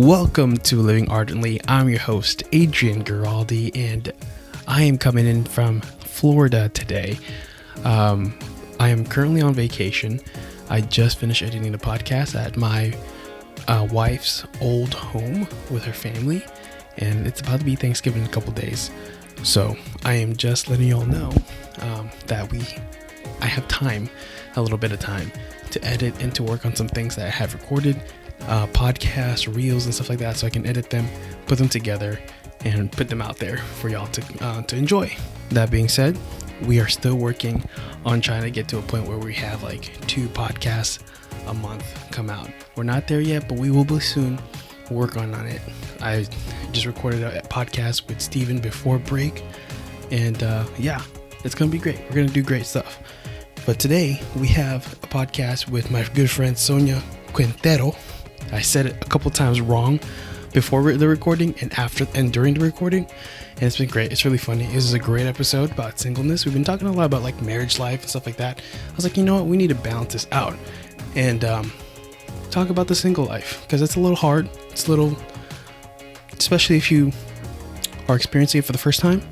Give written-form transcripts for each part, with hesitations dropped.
Welcome to Living Ardently. I'm your host, Adrian Giraldi, and I am coming in from Florida today. I am currently on vacation. I just finished editing the podcast at my wife's old home with her family, and it's about to be Thanksgiving in a couple days. So I am just letting y'all know that I have time, a little bit of time, to edit and to work on some things that I have recorded, podcasts, reels, and stuff like that, so I can edit them, put them together, and put them out there for y'all to enjoy. That being said, we are still working on trying to get to a point where we have like 2 podcasts a month come out. We're not there yet, but we will be soon. Working on it. I just recorded a podcast with Steven before break, and it's gonna be great. We're gonna do great stuff. But today we have a podcast with my good friend Sonia Quintero. I said it a couple times wrong before the recording and after and during the recording, and it's been great. It's really funny. This is a great episode about singleness. We've been talking a lot about like marriage life and stuff like that. I was like, you know what, we need to balance this out and talk about the single life, because it's a little hard. It's a little, especially if you are experiencing it for the first time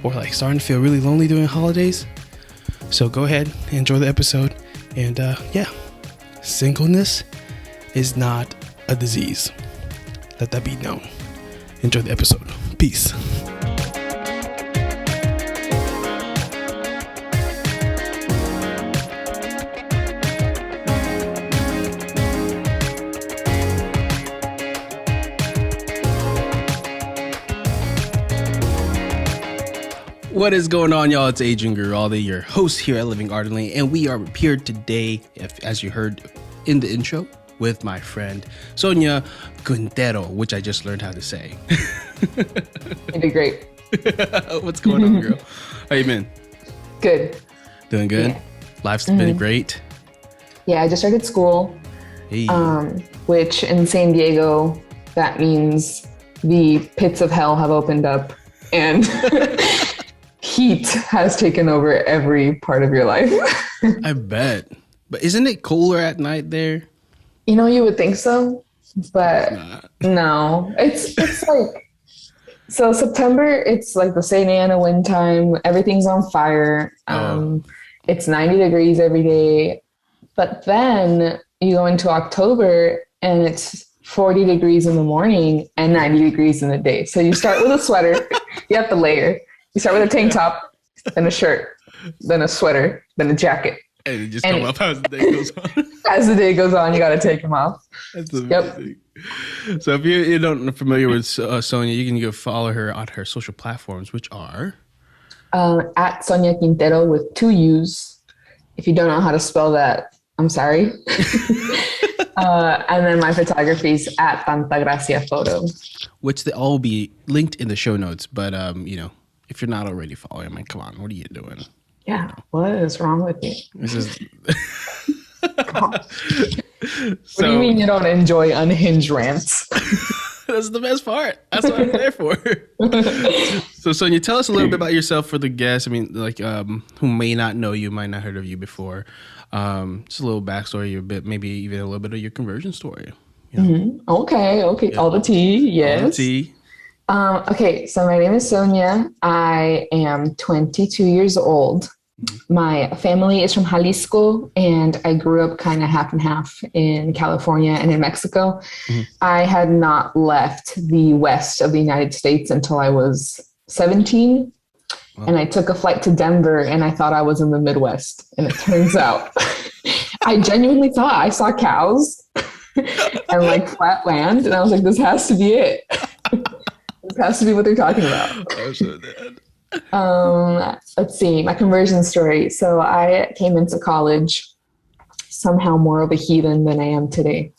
or like starting to feel really lonely during holidays. So go ahead and enjoy the episode. And singleness is not a disease. Let that be known. Enjoy the episode. Peace. What is going on, y'all? It's Adrian Giraldi, your host here at Living Ardently, and we are here today, as you heard in the intro, with my friend Sonia Quintero, which I just learned how to say. You did great. What's going on, girl? How you been? Good. Doing good? Yeah. Life's been great? Yeah, I just started school, hey. Which in San Diego, that means the pits of hell have opened up and heat has taken over every part of your life. I bet. But isn't it cooler at night there? You know, you would think so, but no. It's like, so September, it's like the St. Anna wind time. Everything's on fire. It's 90 degrees every day. But then you go into October and it's 40 degrees in the morning and 90 degrees in the day. So you start with a sweater. You have to layer. You start with a tank top, then a shirt, then a sweater, then a jacket. And it just come up as the day goes on. As the day goes on, you got to take them off. That's amazing. Yep. So if you're not familiar with Sonia, you can go follow her on her social platforms, which are? At Sonia Quintero with 2 U's. If you don't know how to spell that, I'm sorry. And then my photography is at Tanta Gracia Photo. Which they all be linked in the show notes. But, if you're not already following, I mean, come on, what are you doing? Yeah, what is wrong with you? This is. What do you mean you don't enjoy unhinged rants? That's the best part. That's what I'm there for. So, Sonia, tell us a little bit about yourself for the guests. I mean, like, who may not know you, might not heard of you before. Just a little backstory, a bit, maybe even a little bit of your conversion story. You know? Mm-hmm. Okay. Yeah. All the tea. Yes. All the tea. Okay, so my name is Sonia. I am 22 years old. My family is from Jalisco, and I grew up kind of half and half in California and in Mexico. Mm-hmm. I had not left the west of the United States until I was 17. Wow. And I took a flight to Denver, and I thought I was in the Midwest. And it turns out I genuinely thought I saw cows and like flat land. And I was like, this has to be it. This has to be what they're talking about. Oh, so dead. Let's see, my conversion story. So I came into college somehow more of a heathen than I am today.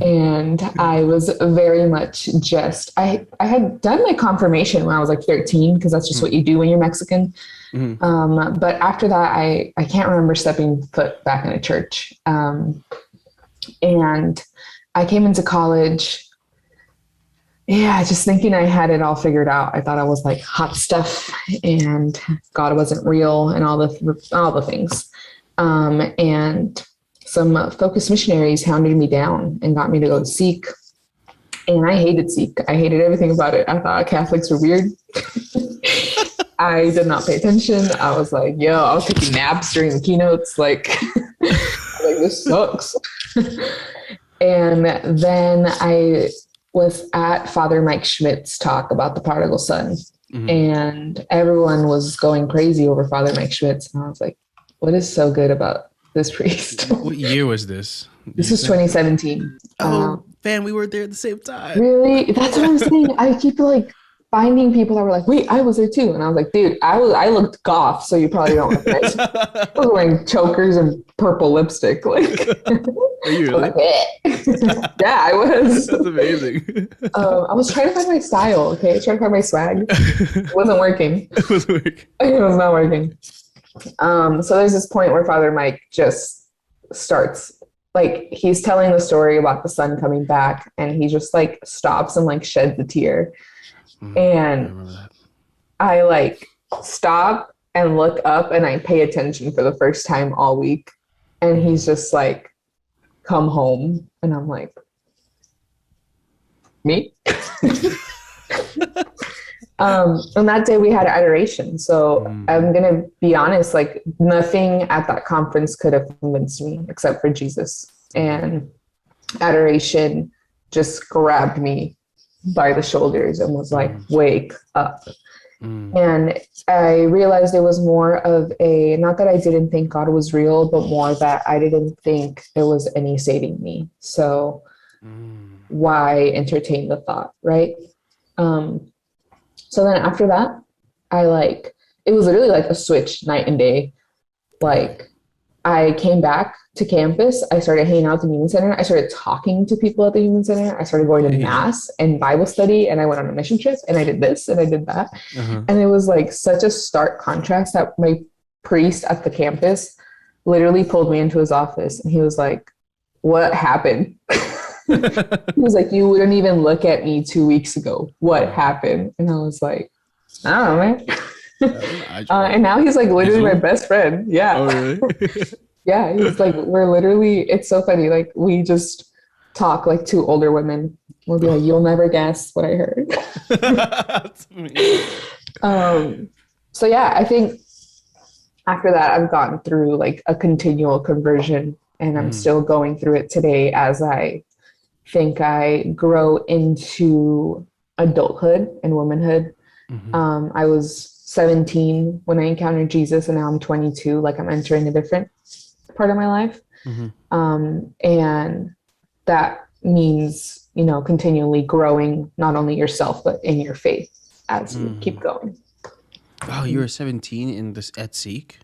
And I was very much I had done my confirmation when I was like 13, because that's just what you do when you're Mexican. Mm-hmm. But after that, I can't remember stepping foot back in a church. And I came into college. Yeah, just thinking I had it all figured out. I thought I was like hot stuff and God wasn't real and all the things. And some focused missionaries hounded me down and got me to go seek And I hated Sikh. I hated everything about it. I thought Catholics were weird. I did not pay attention. I was like, yo, I was taking naps during the keynotes. Like, this sucks. And then I was at Father Mike Schmidt's talk about the prodigal son. Mm-hmm. And everyone was going crazy over Father Mike Schmitz. And I was like, what is so good about this priest? What year was this? This was 2017. Oh, man, we were there at the same time. Really? That's what I'm saying. I keep like finding people that were like, wait, I was there too. And I was like, dude, I looked goth, so you probably don't recognize me. I was wearing chokers and purple lipstick. Like, are you really? Yeah, I was. That's amazing. I was trying to find my style, okay? Trying to find my swag. It wasn't working. It wasn't working. It was not working. So there's this point where Father Mike just starts, like, he's telling the story about the son coming back, and he just like stops and like sheds a tear. And I like stop and look up and I pay attention for the first time all week. And he's just like, come home. And I'm like, me? And that day we had adoration. So I'm going to be honest, like nothing at that conference could have convinced me except for Jesus. And adoration just grabbed me by the shoulders and was like, wake up. And I realized it was more of a, not that I didn't think God was real, but more that I didn't think there was any saving me. So why entertain the thought, right? So then after that, it was literally like a switch night and day. Like I came back to campus. I started hanging out at the Human Center. I started talking to people at the Human Center. I started going to mass and Bible study, and I went on a mission trip, and I did this and I did that. And it was like such a stark contrast that my priest at the campus literally pulled me into his office, and he was like, what happened? He was like, you wouldn't even look at me 2 weeks ago. What happened? And I was like, I don't know, man. And now he's like literally my best friend. Yeah. Oh, really? Yeah. He's like, we're literally, it's so funny. Like we just talk like two older women. We'll be like, you'll never guess what I heard. That's amazing. So yeah, I think after that, I've gone through like a continual conversion, and I'm still going through it today as I think I grow into adulthood and womanhood. I was 17 when I encountered Jesus, and now I'm 22. Like I'm entering a different part of my life. And that means, you know, continually growing, not only yourself, but in your faith as you keep going. Wow, you were 17 in this at Seek?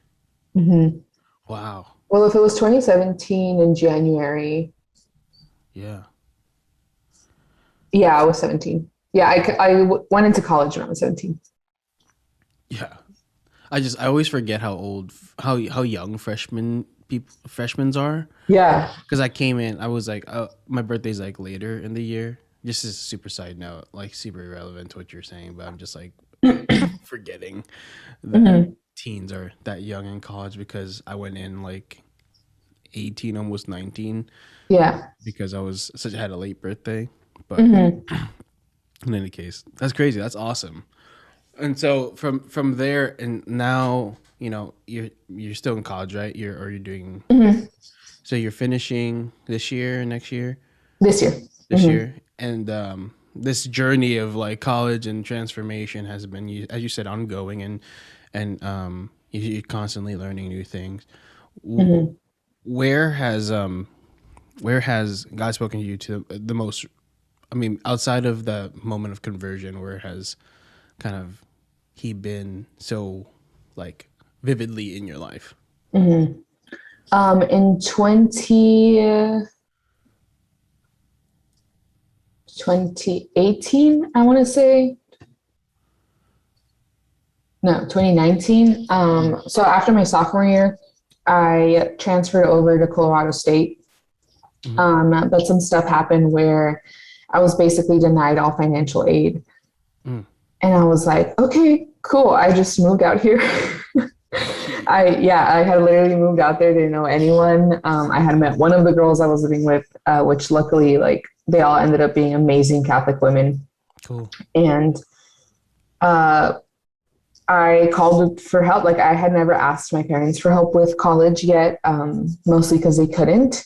Wow. Well, if it was 2017 in January. Yeah, I was 17. Yeah, I went into college when I was 17. Yeah. I always forget how young freshmen are. Yeah. Because I came in, I was like, my birthday's like later in the year. Just as a super side note, like super irrelevant to what you're saying, but I'm just like forgetting that teens are that young in college, because I went in like 18, almost 19. Yeah. Because I had a late birthday. But in any case, that's crazy. That's awesome. And so from there, and now, you know, you're still in college, right? You're doing. So you're finishing this year, next year. This year, and this journey of like college and transformation has been, as you said, ongoing, and you're constantly learning new things. Where has God spoken to you to the most? I mean, outside of the moment of conversion, where has kind of He been so like vividly in your life? In 2018, I want to say. No, 2019. So after my sophomore year, I transferred over to Colorado State. But some stuff happened where I was basically denied all financial aid. And I was like, okay, cool. I just moved out here. I had literally moved out there, didn't know anyone. I had met one of the girls I was living with, which luckily, like, they all ended up being amazing Catholic women. Cool. And I called for help. Like, I had never asked my parents for help with college yet, mostly because they couldn't.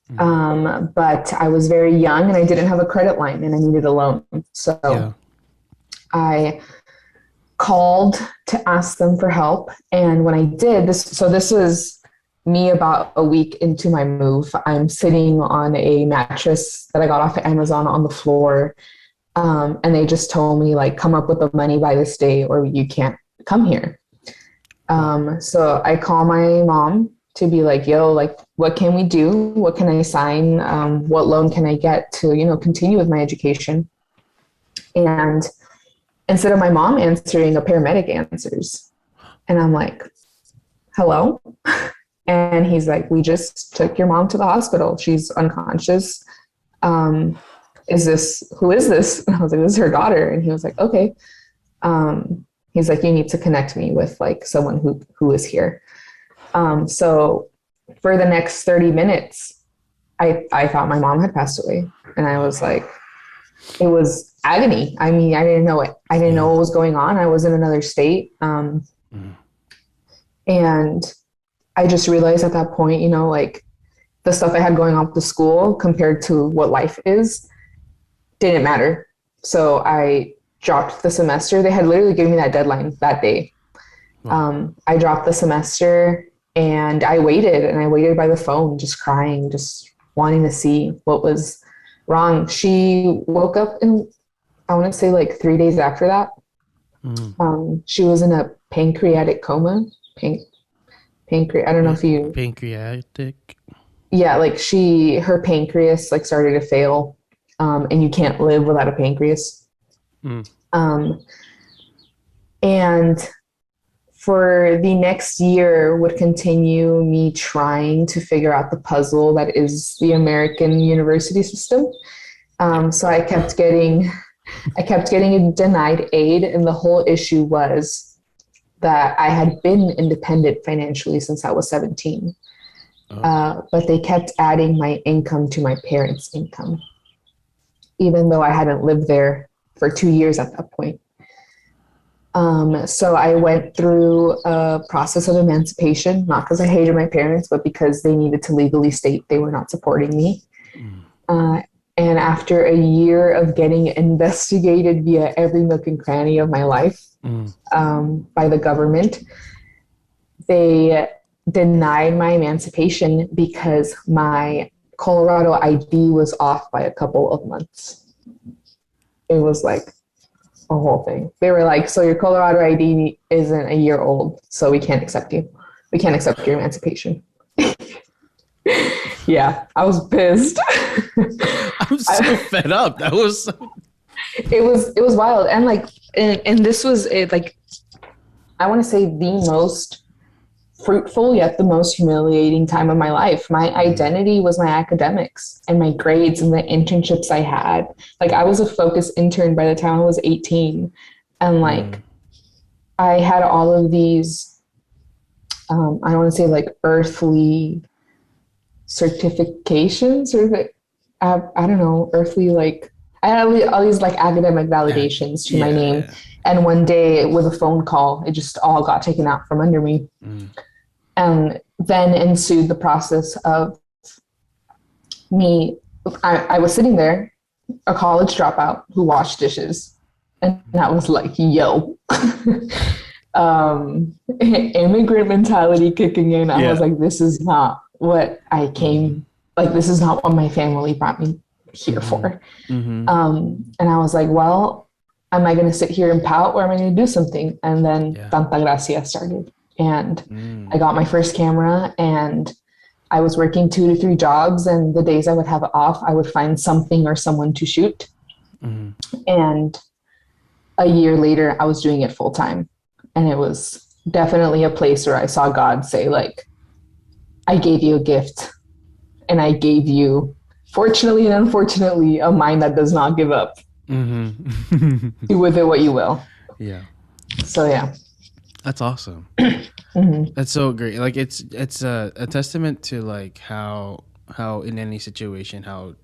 But I was very young and I didn't have a credit line and I needed a loan. So I called to ask them for help. And when I did this was me about a week into my move. I'm sitting on a mattress that I got off of Amazon on the floor. And they just told me, like, come up with the money by this day or you can't come here. So I call my mom to be like, yo, like, what can we do? What can I sign? What loan can I get to, continue with my education? And instead of my mom answering, a paramedic answers. And I'm like, hello? And he's like, we just took your mom to the hospital. She's unconscious. Who is this? And I was like, this is her daughter. And he was like, okay. He's like, you need to connect me with, like, someone who is here. So for the next 30 minutes, I thought my mom had passed away. And I was like, it was agony. I mean, I didn't know it. I didn't know what was going on. I was in another state. And I just realized at that point, like, the stuff I had going on with the school compared to what life is didn't matter. So I dropped the semester. They had literally given me that deadline that day. I dropped the semester and I waited by the phone, just crying, just wanting to see what was wrong. She woke up in, I want to say, like, 3 days after that. She was in a pancreatic coma. I don't know if you... Pancreatic? Yeah, like, her pancreas, like, started to fail. And you can't live without a pancreas. And for the next year would continue me trying to figure out the puzzle that is the American university system. So I kept getting denied aid. And the whole issue was that I had been independent financially since I was 17. But they kept adding my income to my parents' income, even though I hadn't lived there for 2 years at that point. So I went through a process of emancipation, not because I hated my parents, but because they needed to legally state they were not supporting me. And after a year of getting investigated via every nook and cranny of my life by the government, they denied my emancipation because my Colorado ID was off by a couple of months. It was like a whole thing. They were like, so your Colorado ID isn't a year old, so we can't accept you. We can't accept your emancipation. Yeah, I was pissed. I'm so fed up. That was it was wild. And like, and this was like, I want to say the most fruitful yet the most humiliating time of my life. My identity was my academics and my grades and the internships I had. Like, I was a focus intern by the time I was 18. And like, I had all of these, I want to say, like, earthly certifications, or I don't know, earthly, like, I had all these like academic validations to my name. Yeah. And one day with a phone call, it just all got taken out from under me. And then ensued the process of me. I was sitting there, a college dropout who washed dishes. And that was like, yo, immigrant mentality kicking in. I was like, this is not what I came, like, this is not what my family brought me here for. And I was like, well, am I going to sit here and pout, or am I going to do something? And then Tanta Gracia started. And I got my first camera, and I was working 2 to 3 jobs, and the days I would have off, I would find something or someone to shoot. And a year later, I was doing it full time. And it was definitely a place where I saw God say, like, I gave you a gift, and I gave you, fortunately and unfortunately, a mind that does not give up. Do with it what you will. Yeah. So, yeah. That's awesome. Mhm. That's so great. Like it's a testament to like how in any situation how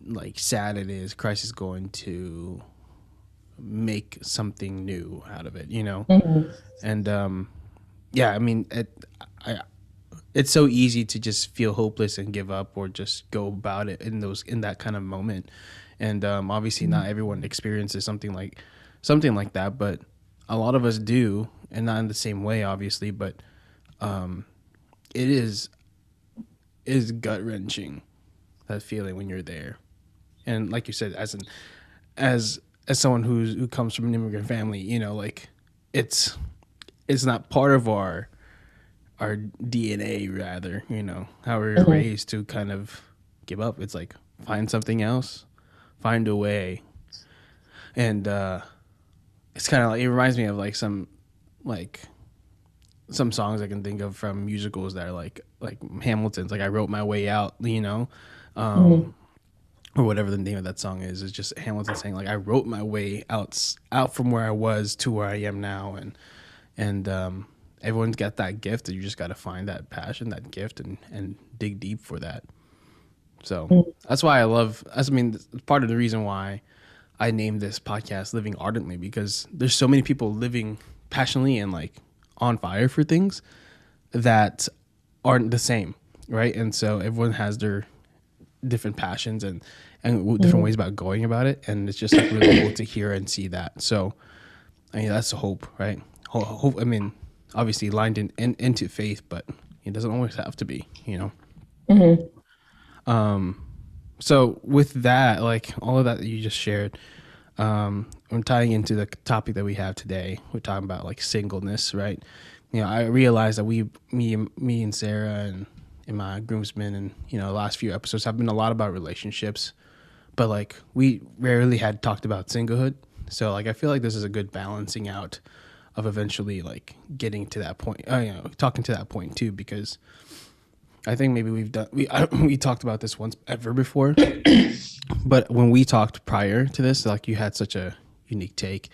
like sad it is, Christ is going to make something new out of it, you know? Mhm. And yeah, I mean I it's so easy to just feel hopeless and give up or just go about it in that kind of moment. And obviously not everyone experiences something like that, but a lot of us do, and not in the same way obviously, but it is gut wrenching, that feeling when you're there. And like you said, as as someone who comes from an immigrant family, you know, like it's it's not part of our DNA, rather, you know, how we were Mhm. raised to kind of give up. It's like find something else, find a way. And it's kind of like, it reminds me of like some songs I can think of from musicals that are like Hamilton's, like I wrote my way out, you know, Mhm. or whatever the name of that song is. It's just Hamilton saying like I wrote my way out from where I was to where I am now. And everyone's got that gift, and you just got to find that passion, that gift, and dig deep for that. So Mhm. that's why I love. I mean, part of the reason why I named this podcast "Living Ardently" because there's so many people living passionately and like on fire for things that aren't the same, right? And so everyone has their different passions and different Mhm. ways about going about it, and it's just like really cool to hear and see that. So I mean, that's the hope, right? Hope. I mean, obviously lined into faith, but it doesn't always have to be, you know. Mhm. So with that, like all of that you just shared, I'm tying into the topic that we have today. We're talking about like singleness, right? You know, I realized that me and Sarah and my groomsmen and you know, the last few episodes have been a lot about relationships, but like we rarely had talked about singlehood. So like I feel like this is a good balancing out of eventually like getting to that point, you know, talking to that point too, because I think maybe we talked about this once ever before, but when we talked prior to this, like you had such a unique take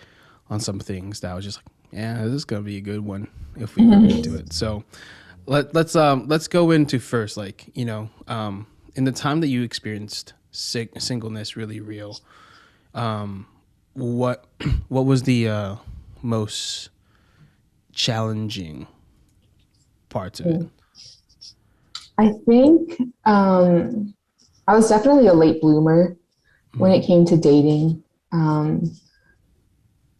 on some things that I was just like, yeah, this is gonna be a good one if we go into Mhm. it. So let's go into first, like you know, in the time that you experienced singleness really real, what what was the most challenging parts of it? I think I was definitely a late bloomer when it came to dating. Um,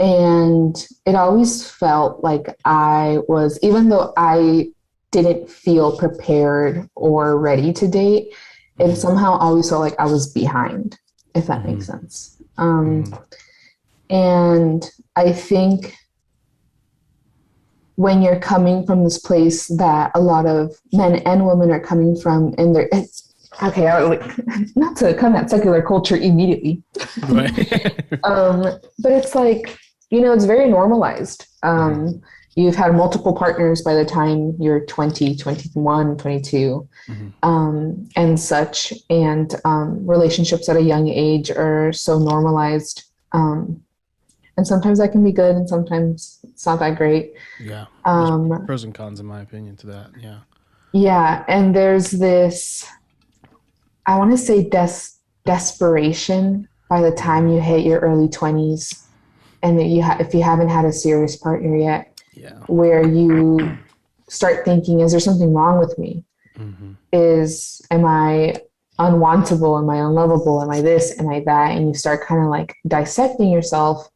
and it always felt like I was, even though I didn't feel prepared or ready to date, it Mm-hmm. somehow always felt like I was behind, if that Mm-hmm. makes sense. Mm-hmm. And I think when you're coming from this place that a lot of men and women are coming from, and they're, okay, like, not to come at secular culture immediately, Right. but it's like, it's very normalized. Mm-hmm. You've had multiple partners by the time you're 20, 21, 22, Mm-hmm. and such. And relationships at a young age are so normalized. And sometimes that can be good, and sometimes it's not that great. Yeah, there's Um, pros and cons in my opinion to that. Yeah. yeah, and there's this, I want to say, desperation by the time Mm-hmm. you hit your early 20s, and that if you haven't had a serious partner yet, Yeah. where you start thinking, is there something wrong with me? Mm-hmm. Am I unwantable? Am I unlovable? Am I this? Am I that? And you start kind of like dissecting yourself.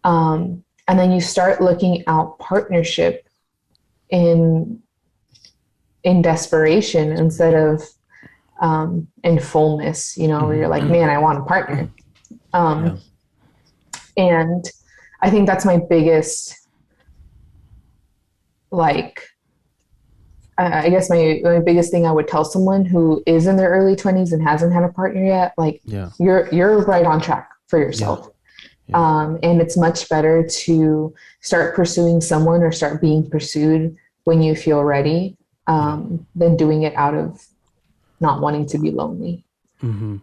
And then you start looking out partnership in desperation instead of in fullness, where you're like, Mm-hmm. man, I want a partner. Yeah. Um, and I think that's my biggest, like, I guess my biggest thing I would tell someone who is in their early 20s and hasn't had a partner yet, like, Yeah. you're right on track for Yeah. yourself. Yeah. And it's much better to start pursuing someone or start being pursued when you feel ready, Yeah. than doing it out of not wanting to be lonely. Mm-hmm.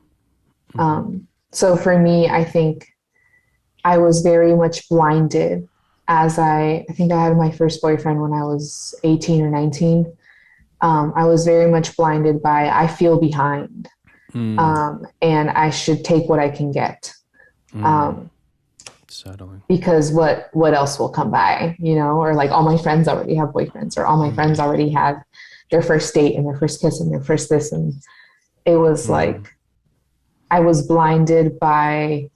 Mm-hmm. So for me, I think I was very much blinded I think I had my first boyfriend when I was 18 or 19. I was very much blinded by I feel behind, Mm, and I should take what I can get. mm, Um, settling. because what else will come by, or like all my friends already have boyfriends, or all my friends Mm, already had their first date and their first kiss and their first this, and it was mm, like I was blinded by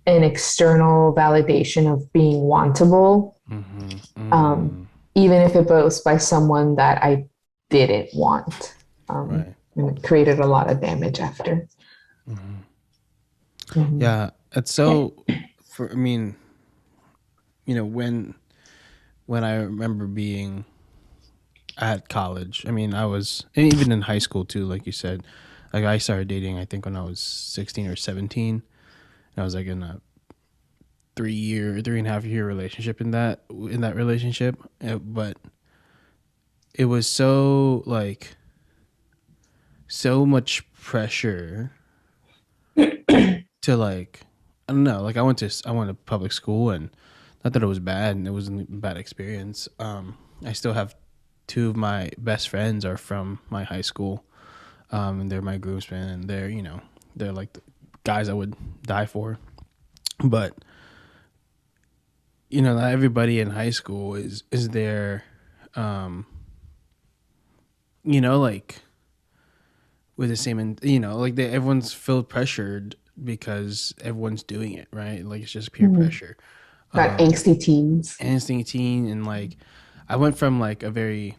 an external validation of being wantable, mm-hmm, um, mm, even if it was by someone that I didn't want. right. And it created a lot of damage after. Hmm. Mhm. Yeah, it's so. For I mean, when I remember being at college, I mean, I was, and even in high school too, like you said, like I started dating, I think when I was 16 or 17. I was like in a 3.5 year relationship in that relationship, but it was so like so much pressure to like I don't know, like I went to public school, and not that it was bad and it wasn't a bad experience. I still have two of my best friends are from my high school, and they're my groomsmen, and they're like the guys I would die for. But not everybody in high school is there, um, like with the same, like everyone's feel pressured because everyone's doing it, right? Like it's just peer Mhm. pressure. Got Um, angsty teens. Instinct teen, and like I went from like a very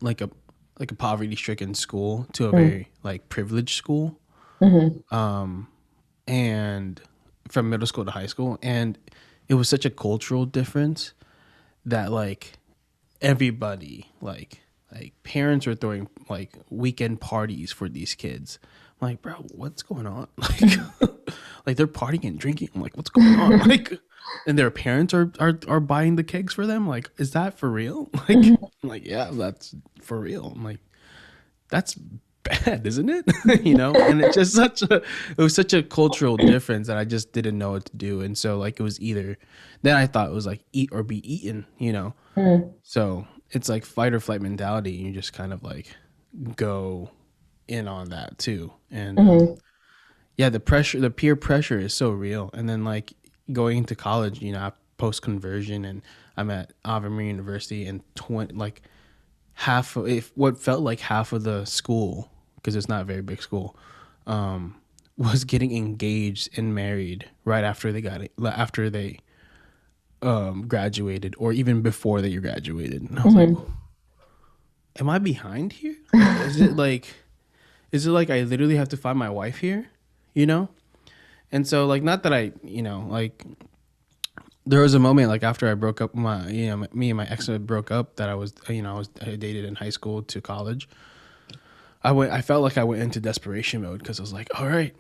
like a like a poverty stricken school to a Mm-hmm. very like privileged school, Mm-hmm. and from middle school to high school, and it was such a cultural difference that like everybody like parents were throwing like weekend parties for these kids. I'm like, bro, what's going on? Like they're partying and drinking. I'm like, what's going on? Like, and their parents are buying the kegs for them. Like, is that for real? Like, I'm like, yeah, that's for real. I'm like, that's bad, isn't it? And it was such a cultural difference that I just didn't know what to do. And so like it was either then I thought it was like eat or be eaten. So it's like fight or flight mentality. You just kind of like go in on that too. And Mm-hmm. yeah, the peer pressure is so real. And then like going into college, post conversion, and I'm at Ave Maria University, and like if what felt like half of the school, because it's not a very big school, was getting engaged and married right after they graduated, or even before they graduated. And I was like, Mm-hmm. am I behind here? Like, is it like I literally have to find my wife here? You know? And so like not that like there was a moment like after I broke up me and my ex broke up, that I dated in high school to college. I felt like I went into desperation mode, because I was like, all right,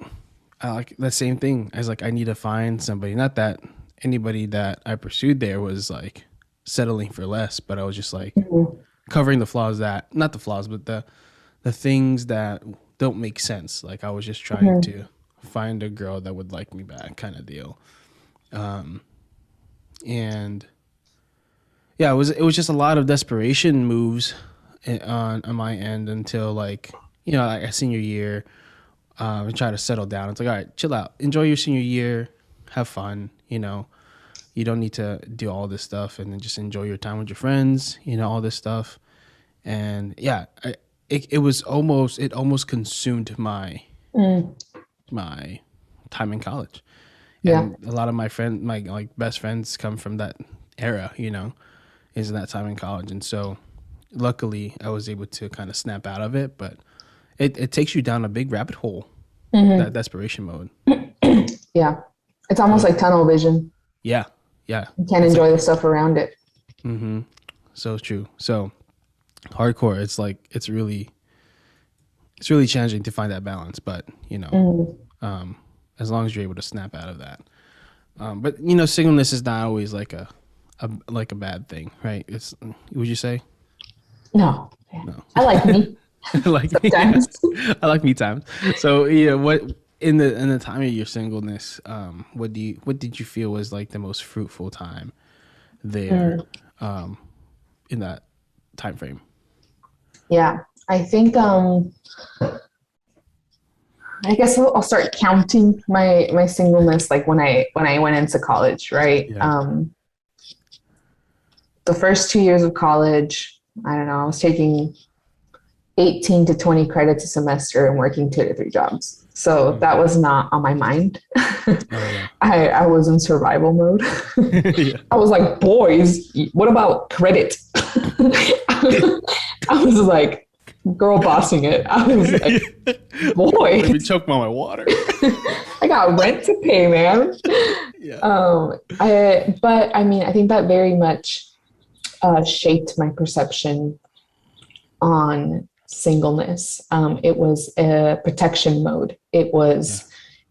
I like that same thing. I was like, I need to find somebody. Not that anybody that I pursued there was like settling for less, but I was just like Mm-hmm. covering the flaws, that not the flaws, but the things that don't make sense. Like I was just trying Mm-hmm. to find a girl that would like me back, kind of deal. And yeah, it was just a lot of desperation moves on my end, until like like a senior year, and try to settle down. It's like, all right, chill out, enjoy your senior year, have fun. You don't need to do all this stuff, and then just enjoy your time with your friends. All this stuff. And yeah, it almost consumed Mm. my time in college. Yeah. And a lot of my like best friends come from that era, is in that time in college. And so luckily I was able to kind of snap out of it, but it takes you down a big rabbit hole, that Mm-hmm. desperation mode. Yeah. It's almost So like tunnel vision. yeah, yeah, You can't it's enjoy like, the stuff around it. so true. So hardcore, it's like it's really challenging to find that balance, but Mm-hmm. as long as you're able to snap out of that. But singleness is not always like a bad thing, right? It's would you say? No. No. I like me Like me, yeah. sometimes. I like me time. So what? in the time of your singleness, what did you feel was like the most fruitful time there, in that time frame? Yeah, I think I guess I'll start counting my singleness like when I went into college, right? Yeah. The first 2 years of college, I don't know, I was taking 18 to 20 credits a semester and working 2 to 3 jobs. So that was not on my mind. Oh yeah. I was in survival mode. Yeah. I was like, boys, what about credit? I was like, girl bossing it. I was like, boy, Let me choke on my water. I got rent to pay, man. Yeah. But I mean, I think that very much shaped my perception on singleness. It was a protection mode. It was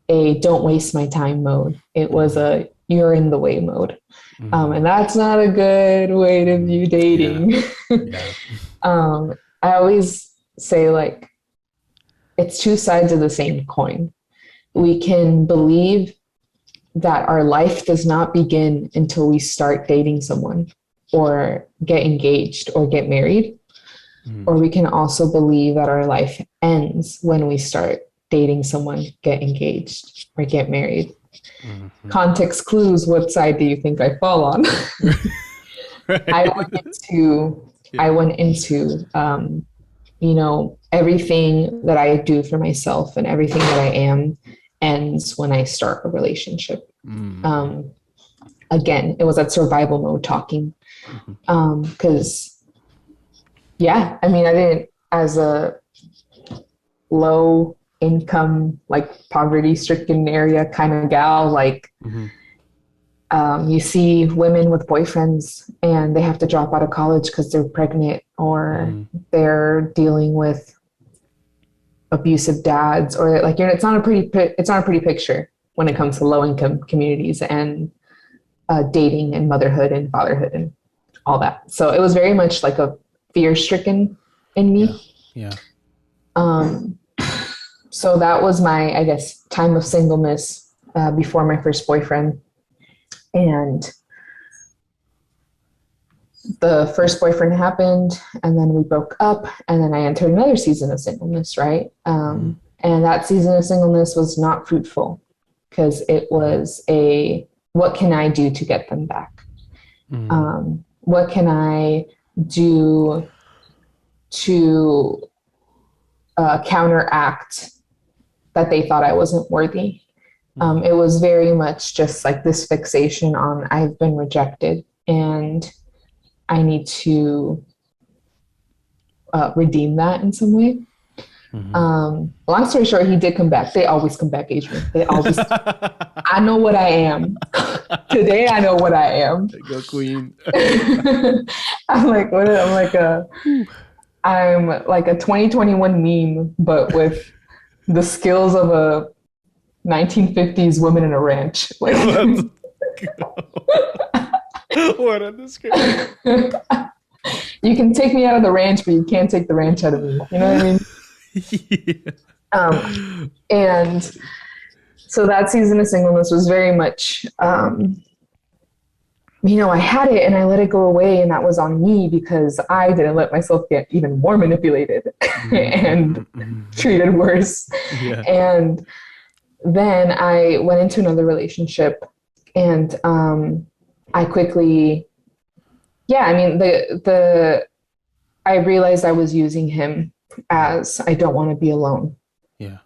a don't waste my time mode. It was a you're in the way mode. And that's not a good way to view dating. Yeah. I always say, like, it's two sides of the same coin. We can believe that our life does not begin until we start dating someone or get engaged or get married. Or we can also believe that our life ends when we start dating someone, get engaged, or get married. Context clues, what side do you think I fall on? Right. I went into everything that I do for myself and everything that I am ends when I start a relationship. Again, it was that survival mode talking. Because yeah, I mean, I didn't, as a low income, like poverty stricken area kind of gal, like you see women with boyfriends and they have to drop out of college because they're pregnant or they're dealing with abusive dads, or like, it's not a pretty picture when it comes to low income communities and dating and motherhood and fatherhood and all that. So it was very much like a fear stricken in me. Yeah. So that was my, I guess, time of singleness before my first boyfriend. And the first boyfriend happened, and then we broke up, and then I entered another season of singleness, right? And that season of singleness was not fruitful because it was what can I do to get them back? What can I do to counteract that they thought I wasn't worthy? It was very much just like this fixation on I've been rejected and I need to redeem that in some way. Long story short, he did come back. They always come back, Adrian. They always. I know what I am. Today, I know what I am. Go queen. I'm like a 2021 meme, but with the skills of a 1950s woman in a ranch. Like, what a description. You can take me out of the ranch, but you can't take the ranch out of me. You know what I mean? Yeah. And so that season of singleness was very much, I had it and I let it go away, and that was on me because I didn't let myself get even more manipulated and treated worse. Yeah. And then I went into another relationship, and I quickly, I realized I was using him as I don't want to be alone. Yeah.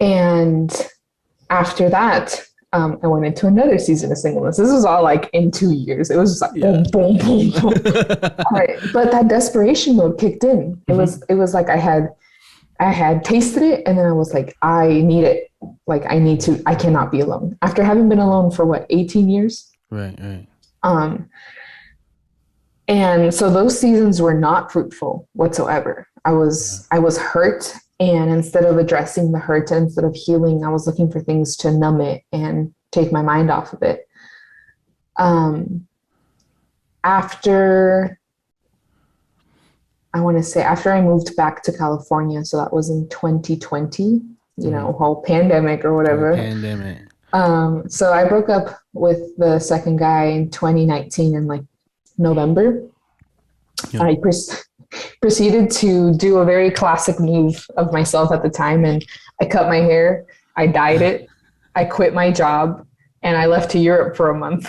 And after that, I went into another season of singleness. This was all like in 2 years. It was just like boom, boom, boom, boom. Right. But that desperation mode kicked in. It was like I had tasted it, and then I was like, I need it. Like I cannot be alone. After having been alone for 18 years? Right. And so those seasons were not fruitful whatsoever. I was hurt, and instead of addressing the hurt, and instead of healing, I was looking for things to numb it and take my mind off of it. After I want to say after I moved back to California, so that was in 2020, you know, whole pandemic or whatever. Pandemic. So I broke up with the second guy in 2019 in like November. Yeah. I proceeded to do a very classic move of myself at the time, and I cut my hair, I dyed it, I quit my job, and I left to Europe for a month.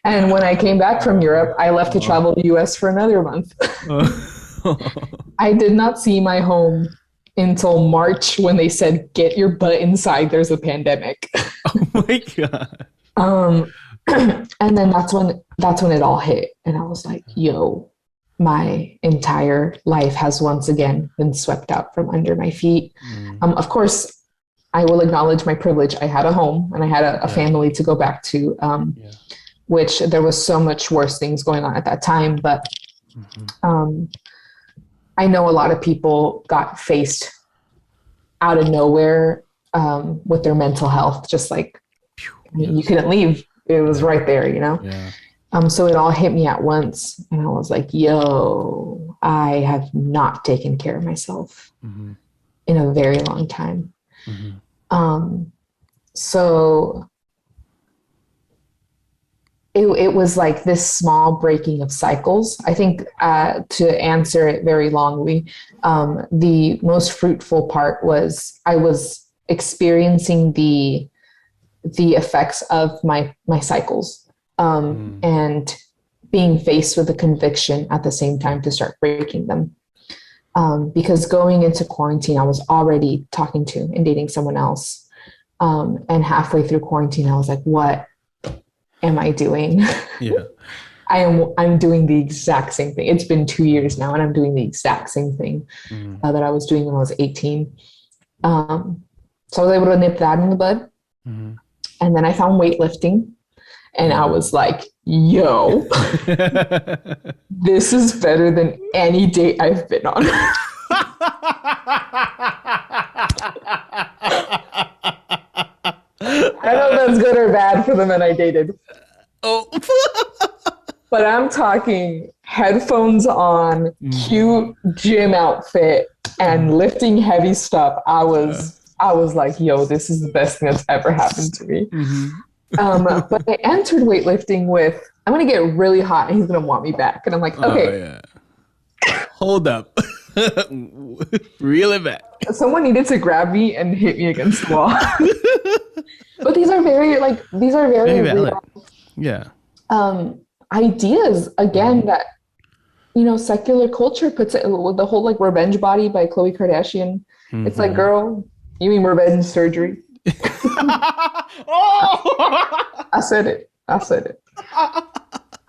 And when I came back from Europe, I left to travel the US for another month. I did not see my home until March when they said, get your butt inside, there's a pandemic. Oh my God. And then that's when it all hit. And I was like, yo, my entire life has once again been swept out from under my feet. Of course, I will acknowledge my privilege. I had a home and I had a family to go back to, which there was so much worse things going on at that time. But I know a lot of people got faced out of nowhere with their mental health, just like you couldn't leave. It was right there, you know? Yeah. So it all hit me at once. And I was like, yo, I have not taken care of myself in a very long time. So it was like this small breaking of cycles. I think to answer it very longly, the most fruitful part was I was experiencing the effects of my cycles and being faced with a conviction at the same time to start breaking them. Because going into quarantine, I was already talking to and dating someone else. And halfway through quarantine, I was like, what am I doing? Yeah. I'm doing the exact same thing. It's been 2 years now and I'm doing the exact same thing that I was doing when I was 18. So I was able to nip that in the bud. And then I found weightlifting and I was like, yo, this is better than any date I've been on. I don't know if that's good or bad for the men I dated. Oh. But I'm talking headphones on, cute gym outfit, and lifting heavy stuff. I was like, yo, this is the best thing that's ever happened to me. But I entered weightlifting with, I'm going to get really hot and he's going to want me back. And I'm like, okay. Hold up. Reel it back. Someone needed to grab me and hit me against the wall. But these are very valid. Yeah. Ideas again that, you know, secular culture puts it with the whole like revenge body by Khloe Kardashian. It's like, girl, you mean revenge surgery? I said it.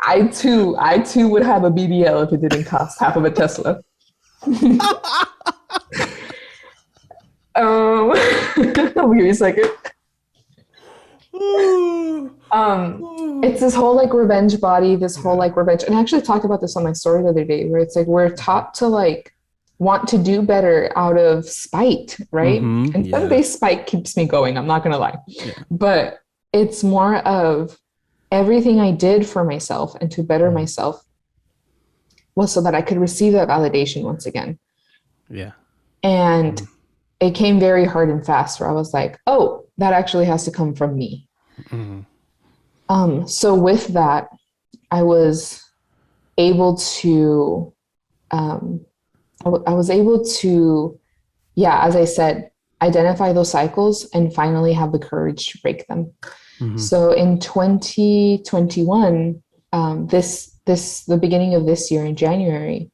I too would have a BBL if it didn't cost half of a Tesla. I'll give you a second. It's this whole like revenge body, this whole like revenge. And I actually talked about this on my story the other day where it's like we're taught to like want to do better out of spite, right? And some-based spite keeps me going, I'm not gonna lie. But it's more of everything I did for myself and to better myself was so that I could receive that validation once again. And it came very hard and fast where I was like, oh, that actually has to come from me. So with that, I was able to as I said, identify those cycles and finally have the courage to break them. So in 2021, the beginning of this year in January,